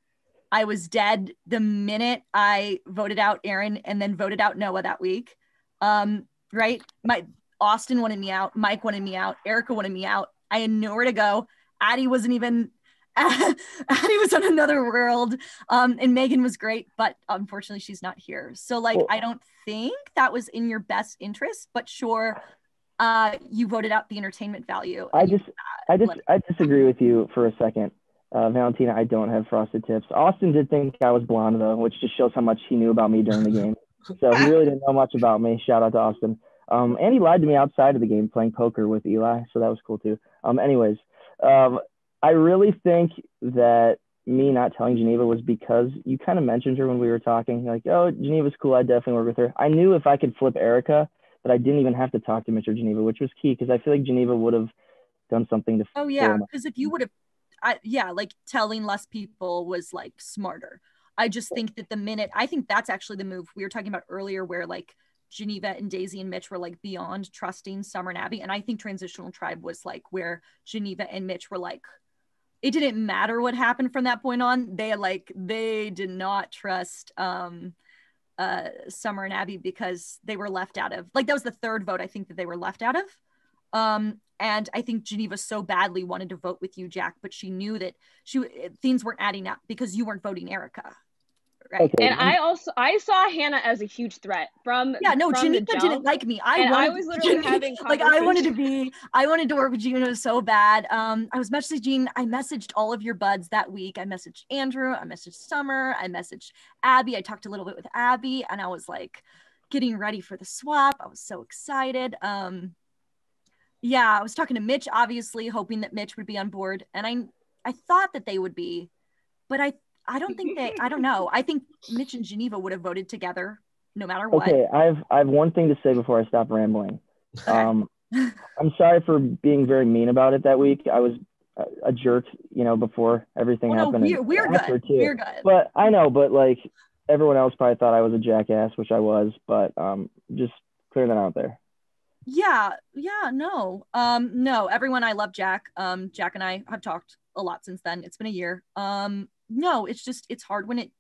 I was dead the minute I voted out Aaron and then voted out Noah that week. Right? Austin wanted me out. Mike wanted me out. Erica wanted me out. I had nowhere to go. Addie wasn't even, Addie was on another world. And Megan was great, but unfortunately she's not here. So like, I don't think that was in your best interest, but sure. You voted out the entertainment value. I disagree with you for a second. Valentina, I don't have frosted tips. Austin did think I was blonde though, which just shows how much he knew about me during the game. So he really didn't know much about me. Shout out to Austin. And he lied to me outside of the game playing poker with Eli. So that was cool too. Anyways, I really think that me not telling Geneva was because you kind of mentioned her when we were talking, like, oh, Geneva's cool. I'd definitely work with her. I knew if I could flip Erica, that I didn't even have to talk to Mitch or Geneva, which was key because I feel like Geneva would have done something to. Oh yeah, because if you would have, like telling less people was like smarter. I just think that I think that's actually the move we were talking about earlier, where like Geneva and Daisy and Mitch were like beyond trusting Summer and Abby, and I think Transitional Tribe was like where Geneva and Mitch were like, it didn't matter what happened from that point on. They did not trust Summer and Abby because they were left out of, like, that was the third vote I think that they were left out of. And I think Geneva so badly wanted to vote with you, Jack, but she knew that things weren't adding up because you weren't voting Erica. Right. Okay. And I saw Hannah as a huge threat from Geneva didn't like me. I was literally having like I wanted to work with Geneva so bad. I was messaging. I messaged all of your buds that week. I messaged Andrew. I messaged Summer. I messaged Abby. I talked a little bit with Abby, and I was like getting ready for the swap. I was so excited. Yeah, I was talking to Mitch, obviously, hoping that Mitch would be on board. And I thought that they would be, but I don't think I don't know. I think Mitch and Geneva would have voted together no matter what. Okay, I have one thing to say before I stop rambling. I'm sorry for being very mean about it that week. I was a jerk, before everything happened. No, we're good. Too. We're good. But I know, but like everyone else probably thought I was a jackass, which I was. But just clear that out there. Yeah, no. No, everyone, I love Jack. Jack and I have talked a lot since then. It's been a year. No, it's hard when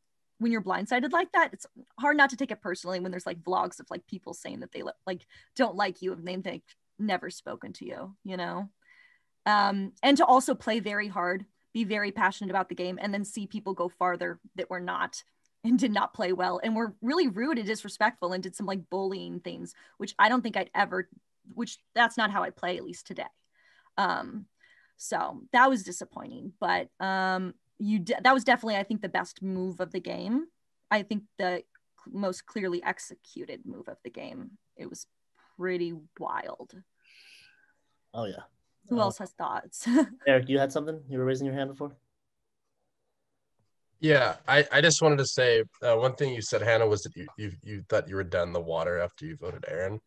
you're blindsided like that. It's hard not to take it personally when there's like vlogs of like people saying that they like don't like you and they've never spoken to you, and to also play very hard, be very passionate about the game, and then see people go farther that were not and did not play well and were really rude and disrespectful and did some like bullying things, which I don't think which that's not how I play, at least today. So that was disappointing, but that was definitely, I think, the best move of the game. I think the most clearly executed move of the game. It was pretty wild. Oh yeah. Who else has thoughts? Eric, you had something? You were raising your hand before? Yeah, I just wanted to say one thing you said, Hannah, was that you thought you were dead in the water after you voted Aaron.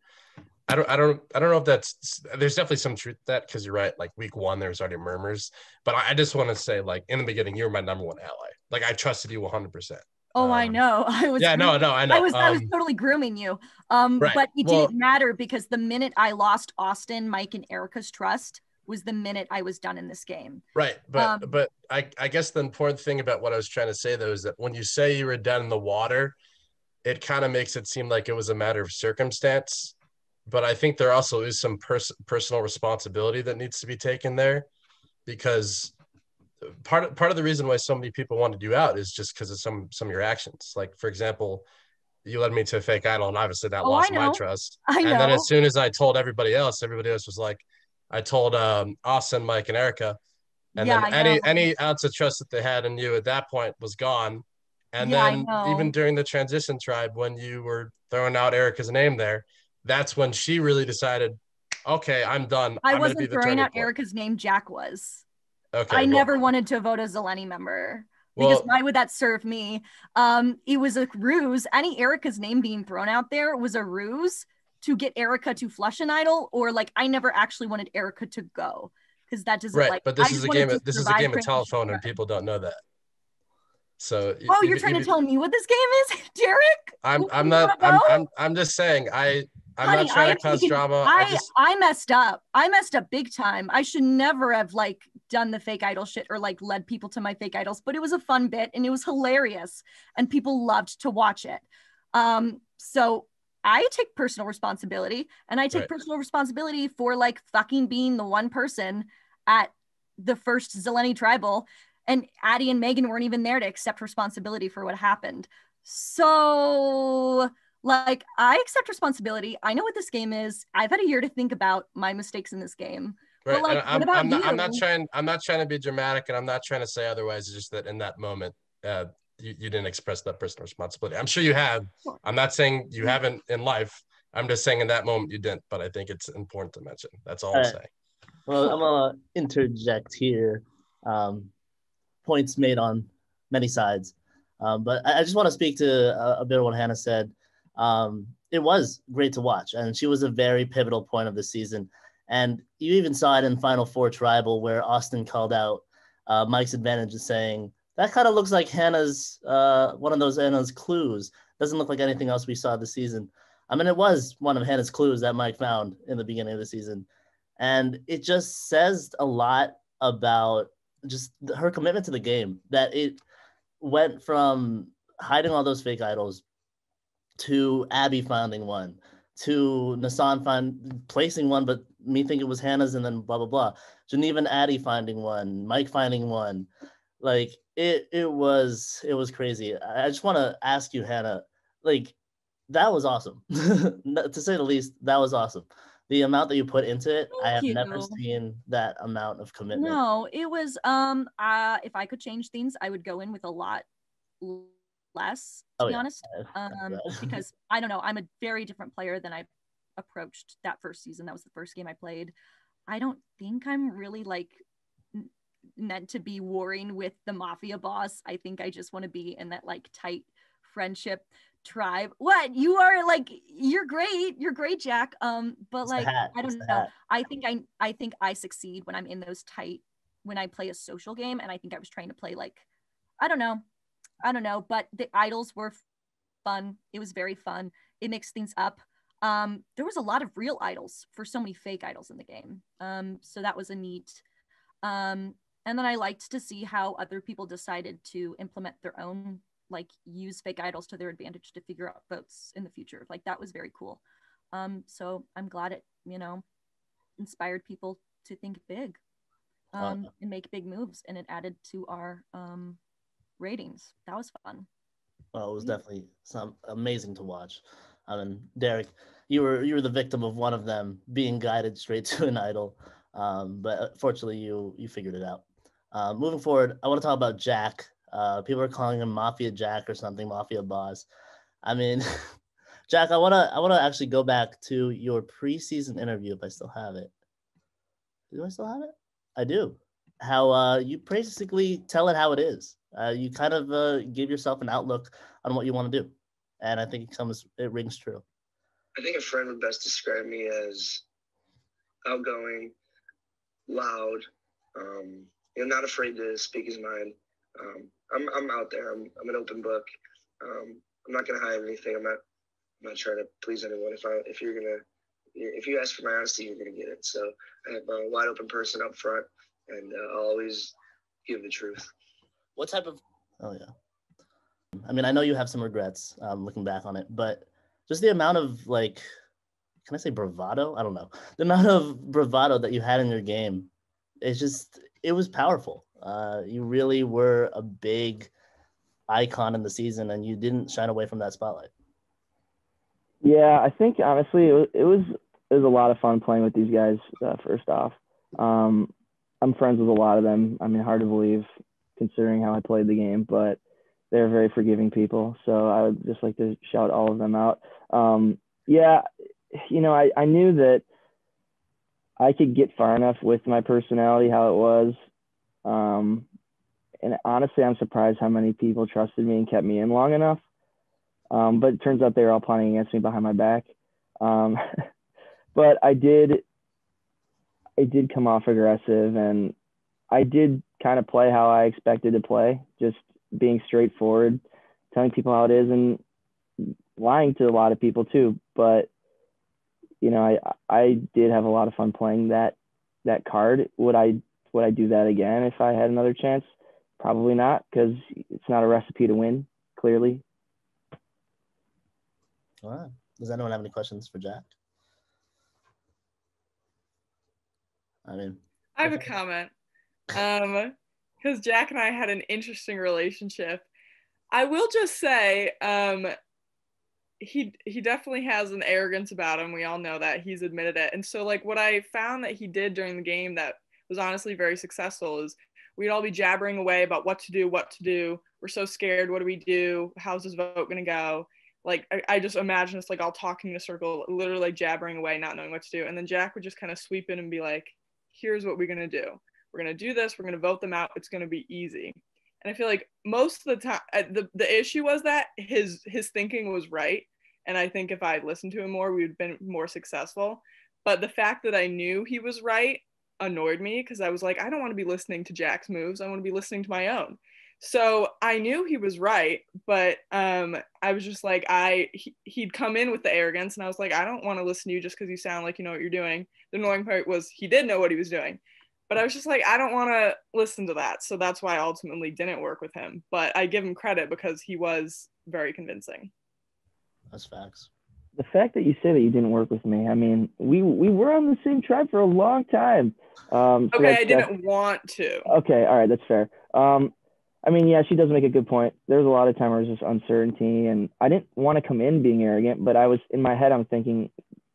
I don't know if there's definitely some truth to that, because you're right. Like week 1, there's already murmurs, but I just want to say, like, in the beginning, you were my number 1 ally. Like I trusted you 100%. Oh, I know. I was. Yeah, no, I know. I was totally grooming you. Right. But it didn't matter, because the minute I lost Austin, Mike, and Erica's trust was the minute I was done in this game. Right. But I guess the important thing about what I was trying to say, though, is that when you say you were dead in the water, it kind of makes it seem like it was a matter of circumstance. But I think there also is some personal responsibility that needs to be taken there, because part of the reason why so many people wanted you out is just because of some of your actions. Like, for example, you led me to a fake idol, and obviously that lost my trust. And then as soon as I told everybody else was like, I told Austin, Mike, and Erica, and then any ounce of trust that they had in you at that point was gone. And then even during the transition tribe, when you were throwing out Erica's name there, that's when she really decided, okay, I'm done. I wasn't throwing out Erica's name. Jack was. Okay. I never wanted to vote a Zeleny member, because why would that serve me? It was a ruse. Any Erica's name being thrown out there was a ruse to get Erica to flush an idol, or like I never actually wanted Erica to go, because that doesn't right. like. But this is a game. This is a game of telephone, and people don't know that. So. Oh, you're trying to tell me what this game is, Derek? I'm just saying. I'm not trying to cause drama. I messed up. I messed up big time. I should never have like done the fake idol shit or like led people to my fake idols, but it was a fun bit and it was hilarious and people loved to watch it. So I take personal responsibility, and I take personal responsibility for like fucking being the one person at the first Zeleny tribal, and Addie and Megan weren't even there to accept responsibility for what happened. So like, I accept responsibility. I know what this game is. I've had a year to think about my mistakes in this game. Right. But like, what about you? I'm not trying to be dramatic, and I'm not trying to say otherwise. It's just that in that moment, you didn't express that personal responsibility. I'm sure you have. Sure. I'm not saying you haven't in life. I'm just saying in that moment you didn't. But I think it's important to mention. That's all I'm saying. Well, I'm gonna interject here. Points made on many sides, but I just want to speak to a bit of what Hannah said. It was great to watch, and she was a very pivotal point of the season. And you even saw it in Final Four Tribal, where Austin called out Mike's advantage and saying, that kind of looks like Hannah's, one of those Hannah's clues. Doesn't look like anything else we saw this season. I mean, it was one of Hannah's clues that Mike found in the beginning of the season. And it just says a lot about just her commitment to the game, that it went from hiding all those fake idols to Abby finding one, to Nassan placing one, but me thinking it was Hannah's, and then blah, blah, blah. Geneva and Addie finding one, Mike finding one. Like, it was crazy. I just want to ask you, Hannah, like, that was awesome. To say the least, that was awesome. The amount that you put into it, I have never seen that amount of commitment. No, it was, if I could change things, I would go in with a lot less, to be honest, because I don't know, I'm a very different player than I approached that first season. That was the first game I played. I don't think I'm really like meant to be warring with the mafia boss. I think I just want to be in that like tight friendship tribe. What? You are like, you're great, Jack. But It's like, the hat. I It's don't the know. hat. I think I succeed when I'm in those tight, when I play a social game. And I think I was trying to play like, I don't know, but the idols were fun. It was very fun. It mixed things up. There was a lot of real idols for so many fake idols in the game. So that was a neat. And then I liked to see how other people decided to implement their own, like use fake idols to their advantage to figure out votes in the future. Like that was very cool. So I'm glad it, inspired people to think big and make big moves, and it added to our ratings. That was fun. Well, it was definitely amazing to watch. I mean, Derek, you were the victim of one of them being guided straight to an idol, but fortunately you figured it out. Moving forward, I want to talk about Jack. People are calling him Mafia Jack or something, Mafia Boss. I mean, Jack, I wanna actually go back to your preseason interview if I still have it. Do I still have it? I do. How you basically tell it how it is. You kind of give yourself an outlook on what you want to do, and I think it rings true. I think a friend would best describe me as outgoing, loud, not afraid to speak his mind. I'm out there. I'm an open book. I'm not gonna hide anything. I'm not trying to please anyone. If you ask for my honesty, you're gonna get it. So I have a wide open person up front, and I'll always give the truth. What type of? Oh yeah. I mean, I know you have some regrets looking back on it, but just the amount of like, can I say bravado? I don't know. The amount of bravado that you had in your game, it was powerful. You really were a big icon in the season, and you didn't shine away from that spotlight. Yeah, I think honestly it was a lot of fun playing with these guys. First off, I'm friends with a lot of them. I mean, hard to believe considering how I played the game, but they're very forgiving people. So I would just like to shout all of them out. Yeah, I knew that I could get far enough with my personality, how it was. And honestly, I'm surprised how many people trusted me and kept me in long enough. But it turns out they were all plotting against me behind my back. But I did come off aggressive, and I did kind of play how I expected to play, just being straightforward, telling people how it is, and lying to a lot of people too. But I did have a lot of fun playing that card. Would I do that again if I had another chance? Probably not, because it's not a recipe to win, clearly. All right. Does anyone have any questions for Jack? I have a comment. Because Jack and I had an interesting relationship. I will just say, he definitely has an arrogance about him. We all know that. He's admitted it. And so like what I found that he did during the game that was honestly very successful is we'd all be jabbering away about what to do. We're so scared. What do we do? How's this vote gonna go? Like I just imagine us like all talking in a circle, literally like jabbering away, not knowing what to do. And then Jack would just kind of sweep in and be like, here's what we're gonna do. We're gonna do this, we're gonna vote them out, it's gonna be easy. And I feel like most of the time the issue was that his thinking was right. And I think if I had listened to him more, we would have been more successful. But the fact that I knew he was right annoyed me because I was like, I don't want to be listening to Jack's moves. I want to be listening to my own. So I knew he was right, but I was just like, he'd come in with the arrogance, and I was like, I don't want to listen to you just because you sound like you know what you're doing. The annoying part was he did know what he was doing, but I was just like, I don't want to listen to that. So that's why I ultimately didn't work with him. But I give him credit because he was very convincing. That's facts. The fact that you say that you didn't work with me, I mean, we were on the same tribe for a long time. Okay, I didn't want to. Okay, all right, that's fair. I mean, yeah, she does make a good point. There's a lot of time where there's just uncertainty, and I didn't want to come in being arrogant, but I was in my head, I'm thinking,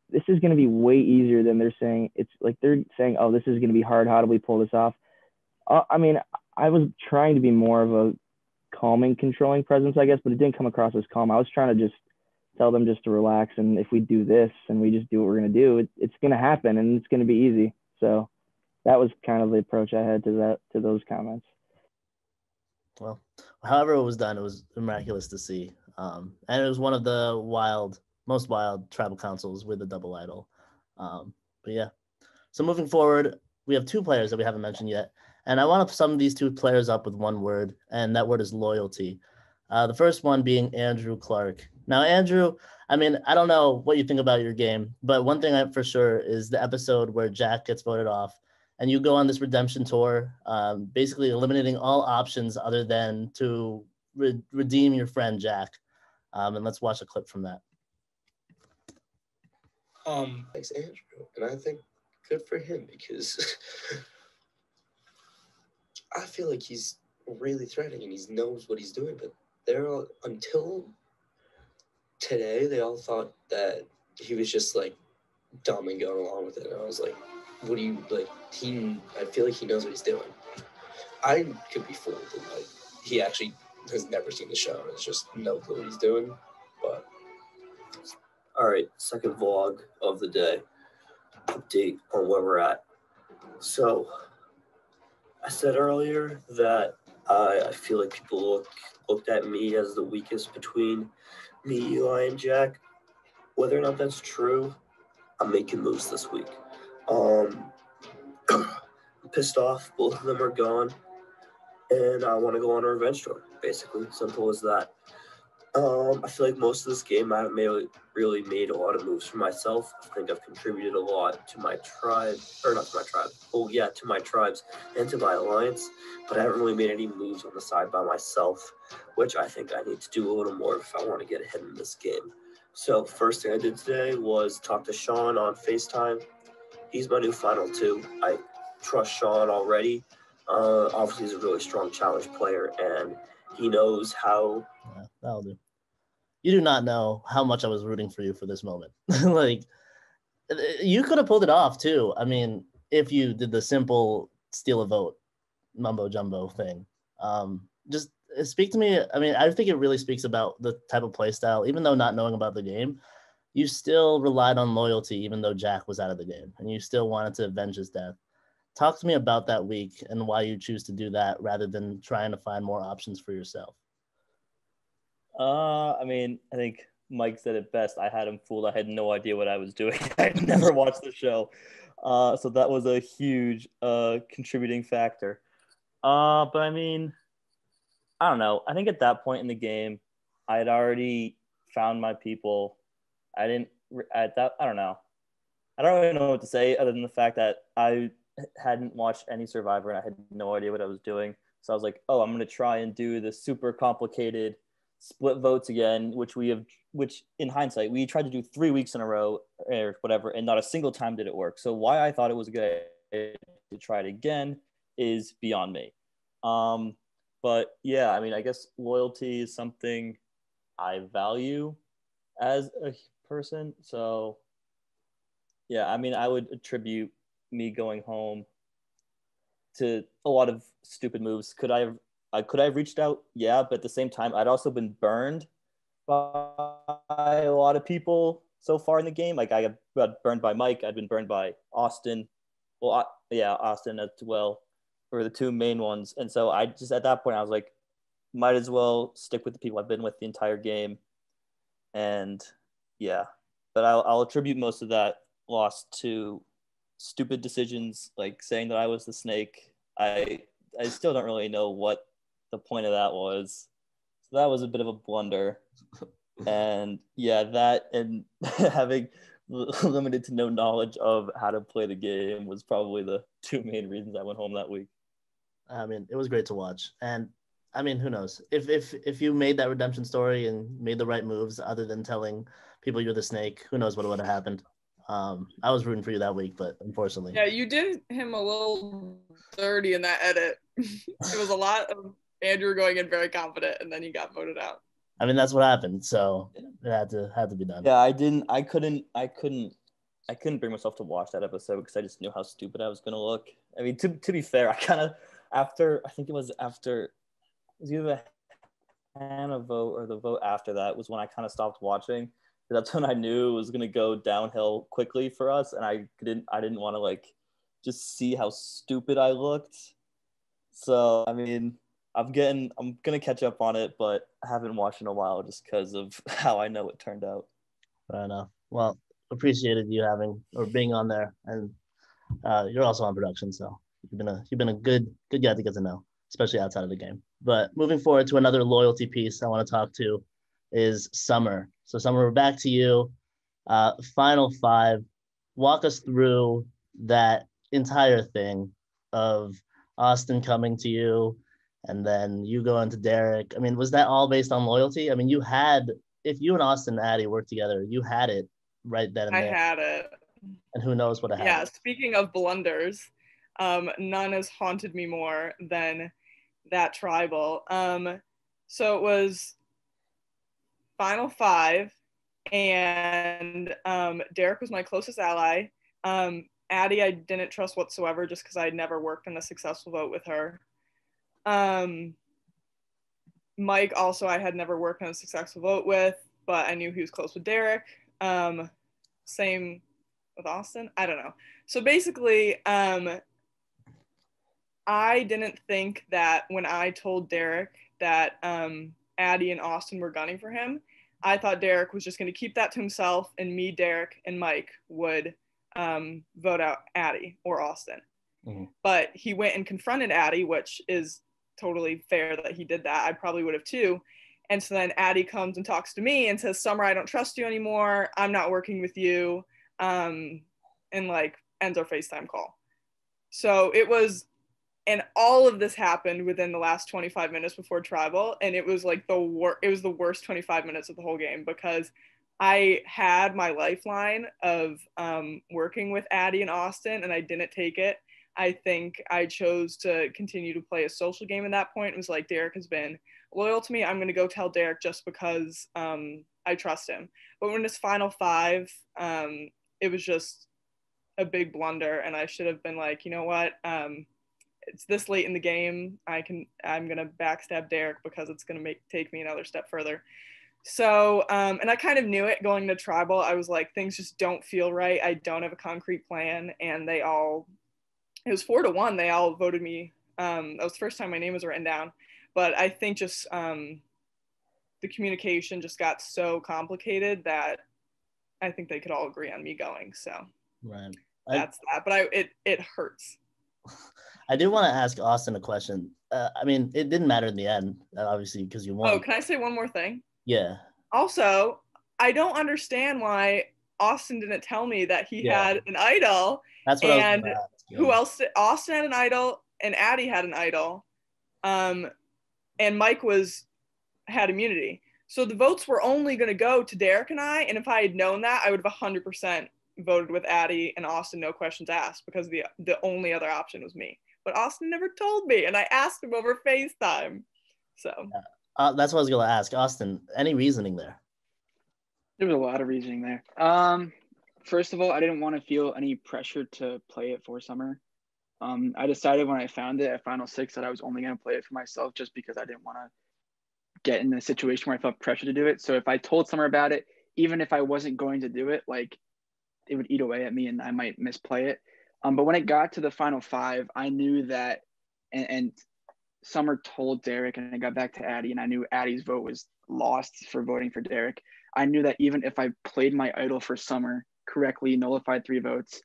this is going to be way easier than they're saying. It's like they're saying, oh, this is going to be hard. How do we pull this off? I mean, I was trying to be more of a calming, controlling presence, I guess, but it didn't come across as calm. I was trying to just tell them just to relax, and if we do this and we just do what we're going to do, it's going to happen, and it's going to be easy. So that was kind of the approach I had to those comments. Well, however it was done, it was miraculous to see. And it was one of the most wild tribal councils with a double idol. But yeah. So moving forward, we have 2 players that we haven't mentioned yet. And I want to sum these 2 players up with one word, and that word is loyalty. The first one being Andrew Clark. Now, Andrew, I mean, I don't know what you think about your game, but one thing I for sure is the episode where Jack gets voted off and you go on this redemption tour, basically eliminating all options other than to redeem your friend Jack. And let's watch a clip from that. Thanks, Andrew. And I think good for him because I feel like he's really threatening and he knows what he's doing, but until today, they all thought that he was just like dumb and going along with it. And I was like, what do you like? I feel like he knows what he's doing. I could be fooled and like he actually has never seen the show and it's just no clue what he's doing. But all right, second vlog of the day. Update on where we're at. So I said earlier that I feel like people looked at me as the weakest between me, Eli, and Jack. Whether or not that's true, I'm making moves this week. I'm pissed off. Both of them are gone. And I want to go on a revenge tour, basically. Simple as that. I feel like most of this game I haven't really made a lot of moves for myself. I think I've contributed a lot to my tribe, or not to my tribe. Oh yeah, to my tribes and to my alliance. But I haven't really made any moves on the side by myself, which I think I need to do a little more if I want to get ahead in this game. So first thing I did today was talk to Sean on FaceTime. He's my new final 2. I trust Sean already. Obviously, he's a really strong challenge player, and he knows how. Yeah, that'll do. You do not know how much I was rooting for you for this moment. Like, you could have pulled it off too. I mean, if you did the simple steal a vote, mumbo jumbo thing. Just speak to me. I mean, I think it really speaks about the type of play style. Even though not knowing about the game, you still relied on loyalty, even though Jack was out of the game, and you still wanted to avenge his death. Talk to me about that week and why you choose to do that rather than trying to find more options for yourself. I mean, I think Mike said it best. I had him fooled. I had no idea what I was doing. I had never watched the show. So that was a huge contributing factor. But I mean, I don't know. I think at that point in the game, I had already found my people. I don't know. I don't really know what to say other than the fact that I hadn't watched any Survivor and I had no idea what I was doing. So I was like, oh, I'm going to try and do the super complicated split votes again, which in hindsight, we tried to do 3 weeks in a row or whatever, and not a single time did it work. So why I thought it was good to try it again is beyond me. But yeah, I mean, I guess loyalty is something I value as a person. So yeah, I mean, I would attribute me going home to a lot of stupid moves. Could I have reached out? Yeah, but at the same time, I'd also been burned by a lot of people so far in the game. Like I got burned by Mike. I'd been burned by Austin. Well, Austin as well were the 2 main ones. And so I just, at that point, I was like, might as well stick with the people I've been with the entire game. And yeah, but I'll attribute most of that loss to stupid decisions, like saying that I was the snake. I still don't really know what the point of that was. So that was a bit of a blunder. And yeah, that and having limited to no knowledge of how to play the game was probably the 2 main reasons I went home that week. I mean, it was great to watch. And I mean, who knows? If you made that redemption story and made the right moves other than telling people you're the snake, who knows what would have happened. I was rooting for you that week, but unfortunately. Yeah, you did him a little dirty in that edit. It was a lot of Andrew going in very confident, and then he got voted out. I mean, that's what happened. So it had to be done. Yeah, I couldn't bring myself to watch that episode because I just knew how stupid I was gonna look. I mean, to be fair, I kind of after it was either the Hannah vote or the vote after that was when I kind of stopped watching. That's when I knew it was gonna go downhill quickly for us, and I didn't want to like just see how stupid I looked. So, I mean, I'm gonna catch up on it, but I haven't watched in a while just because of how I know it turned out. Fair enough. Well, appreciated you being on there, and you're also on production, so you've been a good guy to get to know, especially outside of the game. But moving forward to another loyalty piece I want to talk to is Summer. So Summer, we're back to you. Final five. Walk us through that entire thing of Austin coming to you and then you going to Derek. I mean, was that all based on loyalty? I mean, if you and Austin and Addie worked together, you had it right then and there. I had it. And who knows what happened. Yeah, speaking of blunders, none has haunted me more than that tribal. So it was final five, and Derek was my closest ally. Addie I didn't trust whatsoever just because I'd never worked in a successful vote with her. Mike also I had never worked on a successful vote with, but I knew he was close with Derek. Same with Austin. I don't know. So basically, I didn't think that when I told Derek that Addie and Austin were gunning for him, I thought Derek was just going to keep that to himself, and me, Derek, and Mike would vote out Addie or Austin. Mm-hmm. But he went and confronted Addie, which is totally fair that he did that. I probably would have too. And so then Addie comes and talks to me and says, Summer, I don't trust you anymore. I'm not working with you. And like ends our FaceTime call. So it was, and all of this happened within the last 25 minutes before tribal. And it was like it was the worst 25 minutes of the whole game because I had my lifeline of working with Addie and Austin and I didn't take it. I think I chose to continue to play a social game at that point. It was like, Derek has been loyal to me. I'm going to go tell Derek just because I trust him. But when it's final five, it was just a big blunder. And I should have been like, you know what? It's this late in the game. I'm going to backstab Derek because it's going to take me another step further. So, and I kind of knew it going to tribal. I was like, things just don't feel right. I don't have a concrete plan. And it was 4-1. They all voted me. That was the first time my name was written down. But I think just the communication just got so complicated that I think they could all agree on me going. So right. That's that. But it hurts. I did want to ask Austin a question. I mean, it didn't matter in the end, obviously, because you won. Oh, can I say one more thing? Yeah. Also, I don't understand why Austin didn't tell me that he had an idol. That's what I was gonna ask. Who else? Austin had an idol, and Addie had an idol, and Mike had immunity. So the votes were only going to go to Derek and I. And if I had known that, I would have 100% voted with Addie and Austin, no questions asked, because the only other option was me. But Austin never told me, and I asked him over FaceTime. So that's what I was going to ask. Austin, any reasoning there? There was a lot of reasoning there. First of all, I didn't want to feel any pressure to play it for Summer. I decided when I found it at Final Six that I was only going to play it for myself just because I didn't want to get in a situation where I felt pressure to do it. So if I told Summer about it, even if I wasn't going to do it, like it would eat away at me and I might misplay it. But when it got to the final five, I knew that, and Summer told Derek, and I got back to Addie, and I knew Addie's vote was lost for voting for Derek. I knew that even if I played my idol for Summer correctly, nullified 3 votes,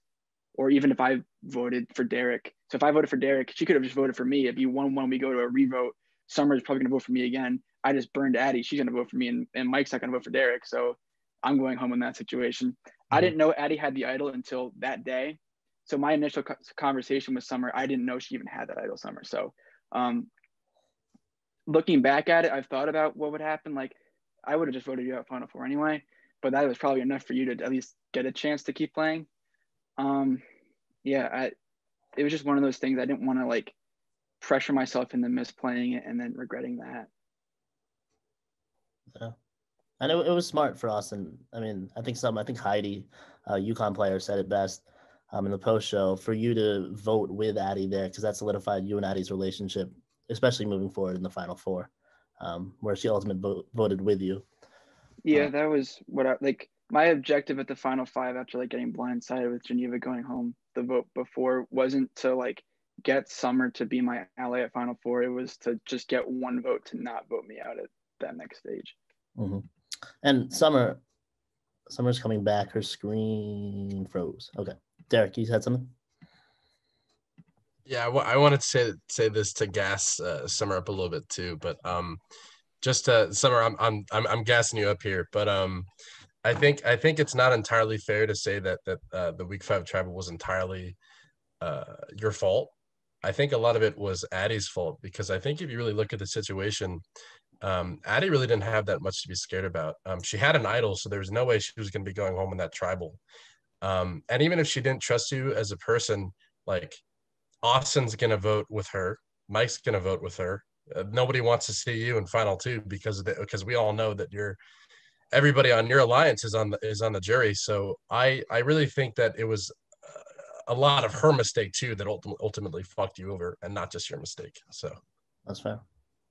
or even if I voted for Derek. So if I voted for Derek, she could have just voted for me. If you won one, we go to a revote. Summer's probably going to vote for me again. I just burned Addie. She's going to vote for me, and Mike's not going to vote for Derek. So I'm going home in that situation. Mm-hmm. I didn't know Addie had the idol until that day. So my initial conversation with Summer, I didn't know she even had that idol, Summer. So looking back at it, I've thought about what would happen. Like, I would have just voted you out Final Four anyway, but that was probably enough for you to at least get a chance to keep playing. It was just one of those things. I didn't want to like pressure myself into misplaying it and then regretting that. Yeah, and it was smart for Austin. I mean, I think Heidi, UConn player, said it best in the post show, for you to vote with Addie there, because that solidified you and Addie's relationship, especially moving forward in the Final Four, where she ultimately voted with you. Yeah, that was what I like. my objective at the final 5 after like getting blindsided with Geneva going home the vote before wasn't to like get Summer to be my ally at Final 4. It was to just get one vote to not vote me out at that next stage. Mm-hmm. And Summer's coming back. Her screen froze. Okay, Derek, you had something? Yeah, I wanted to say this to gas Summer up a little bit too, but just Summer, I'm gassing you up here, but I think it's not entirely fair to say that the week 5 travel was entirely your fault. I think a lot of it was Addie's fault, because I think if you really look at the situation, Addie really didn't have that much to be scared about. She had an idol, so there was no way she was going to be going home in that tribal. And even if she didn't trust you as a person, like, Austin's going to vote with her. Mike's going to vote with her. Nobody wants to see you in Final 2 because we all know that everybody on your alliance is on the jury. So I really think that it was a lot of her mistake too that ultimately fucked you over, and not just your mistake. So that's fair.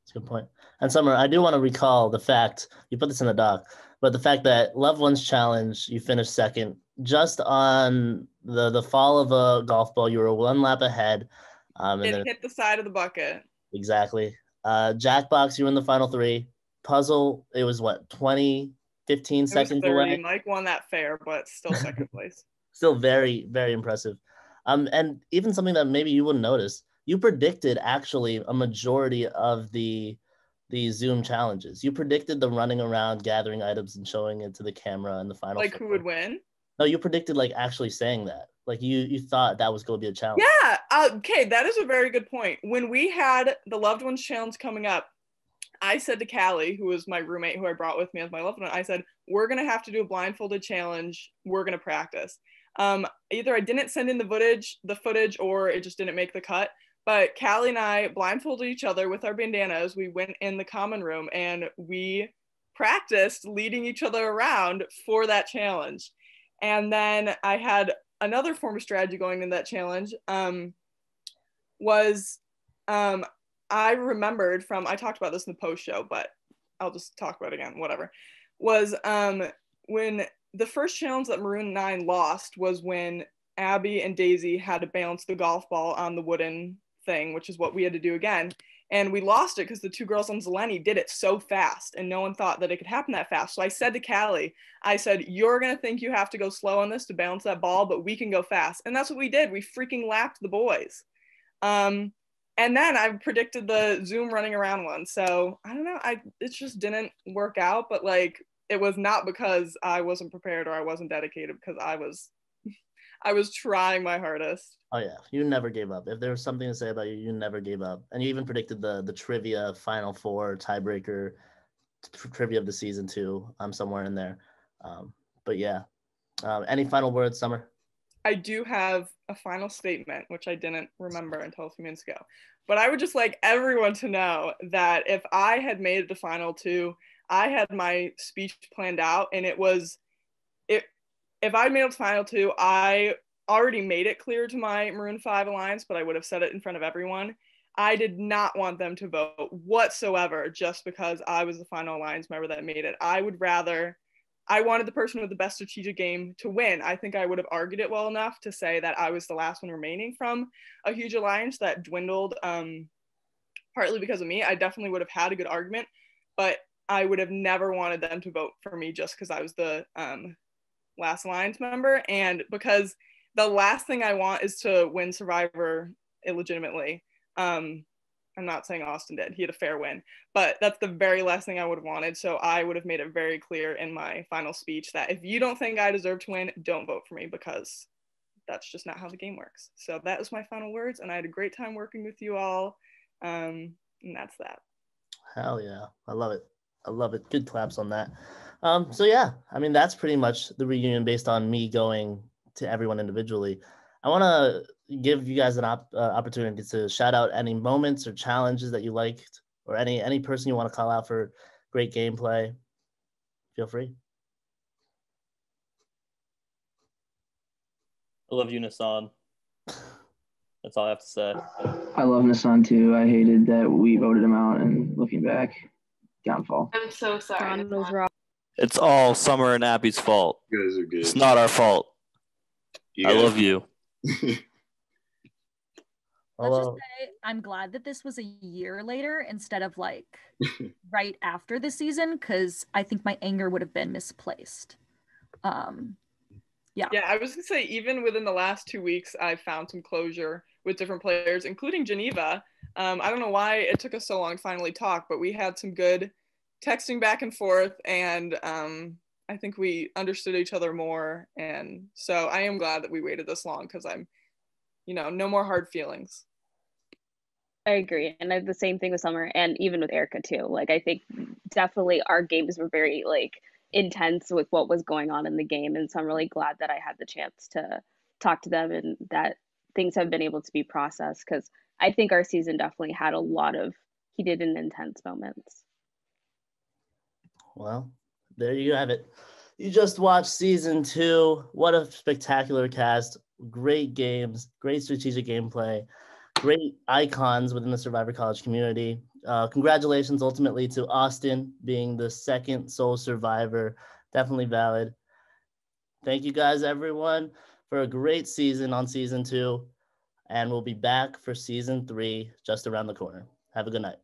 That's a good point. And Summer, I do want to recall the fact, you put this in the doc, but the fact that Loved Ones Challenge, you finished second just on the fall of a golf ball. You were 1 lap ahead. And it then hit the side of the bucket. Exactly. Jackbox, you were in the final 3. Puzzle, it was what, 20, 15 seconds 30. away? Mike won that fair, but still second place. Still very, very impressive. And even something that maybe you wouldn't notice, you predicted actually a majority of the Zoom challenges. You predicted the running around, gathering items, and showing it to the camera in the final. Like who would win? No, you predicted like actually saying that. Like you thought that was going to be a challenge. Yeah. Okay, that is a very good point. When we had the Loved Ones Challenge coming up, I said to Callie, who was my roommate, who I brought with me as my loved one, I said, we're going to have to do a blindfolded challenge. We're going to practice. Either I didn't send in the footage, or it just didn't make the cut. But Callie and I blindfolded each other with our bandanas. We went in the common room and we practiced leading each other around for that challenge. And then I had another form of strategy going in that challenge. I remembered I talked about this in the post show, but I'll just talk about it again, whatever, was when the first challenge that Maroon 9 lost was when Abby and Daisy had to balance the golf ball on the wooden thing, which is what we had to do again. And we lost it because the 2 girls on Zeleny did it so fast, and no one thought that it could happen that fast. So I said to Callie, I said, you're going to think you have to go slow on this to balance that ball, but we can go fast. And that's what we did. We freaking lapped the boys. And then I predicted the Zoom running around one. So I don't know. It just didn't work out, but like, it was not because I wasn't prepared or I wasn't dedicated, because I was trying my hardest. Oh yeah, you never gave up. If there was something to say about you, you never gave up. And you even predicted the trivia Final 4 tiebreaker trivia of the season 2. I'm somewhere in there. But yeah, any final words, Summer? I do have a final statement, which I didn't remember until a few minutes ago. But I would just like everyone to know that if I had made it to Final 2, I had my speech planned out, and if I'd made it to Final 2, I already made it clear to my Maroon 5 alliance, but I would have said it in front of everyone. I did not want them to vote whatsoever just because I was the final alliance member that made it. I wanted the person with the best strategic game to win. I think I would have argued it well enough to say that I was the last one remaining from a huge alliance that dwindled partly because of me. I definitely would have had a good argument, but I would have never wanted them to vote for me just because I was the last alliance member. And because the last thing I want is to win Survivor illegitimately. I'm not saying Austin did. He had a fair win, but that's the very last thing I would have wanted. So I would have made it very clear in my final speech that if you don't think I deserve to win, don't vote for me, because that's just not how the game works. So that was my final words, and I had a great time working with you all. And that's that. Hell yeah. I love it. I love it. Good claps on that. So yeah, I mean, that's pretty much the reunion based on me going to everyone individually. I want to give you guys an opportunity to shout out any moments or challenges that you liked, or any person you want to call out for great gameplay. Feel free. I love you, Nassan. That's all I have to say. I love Nassan too. I hated that we voted him out, and looking back, downfall. I'm so sorry. It's all Summer and Abby's fault. You guys are good. It's not our fault. I love you. Let's just say I'm glad that this was a year later instead of like right after the season, because I think my anger would have been misplaced. Yeah, I was gonna say even within the last 2 weeks, I found some closure with different players, including Geneva. I don't know why it took us so long to finally talk, but we had some good texting back and forth, and I think we understood each other more. And so I am glad that we waited this long, because I'm, no more hard feelings. I agree. And I have the same thing with Summer and even with Erica too. Like, I think definitely our games were very like intense with what was going on in the game. And so I'm really glad that I had the chance to talk to them and that things have been able to be processed, because I think our season definitely had a lot of heated and intense moments. Well, there you have it. You just watched season 2. What a spectacular cast. Great games, great strategic gameplay, great icons within the Survivor College community. Congratulations ultimately to Austin being the second sole survivor. Definitely valid. Thank you guys, everyone, for a great season on season 2. And we'll be back for season 3 just around the corner. Have a good night.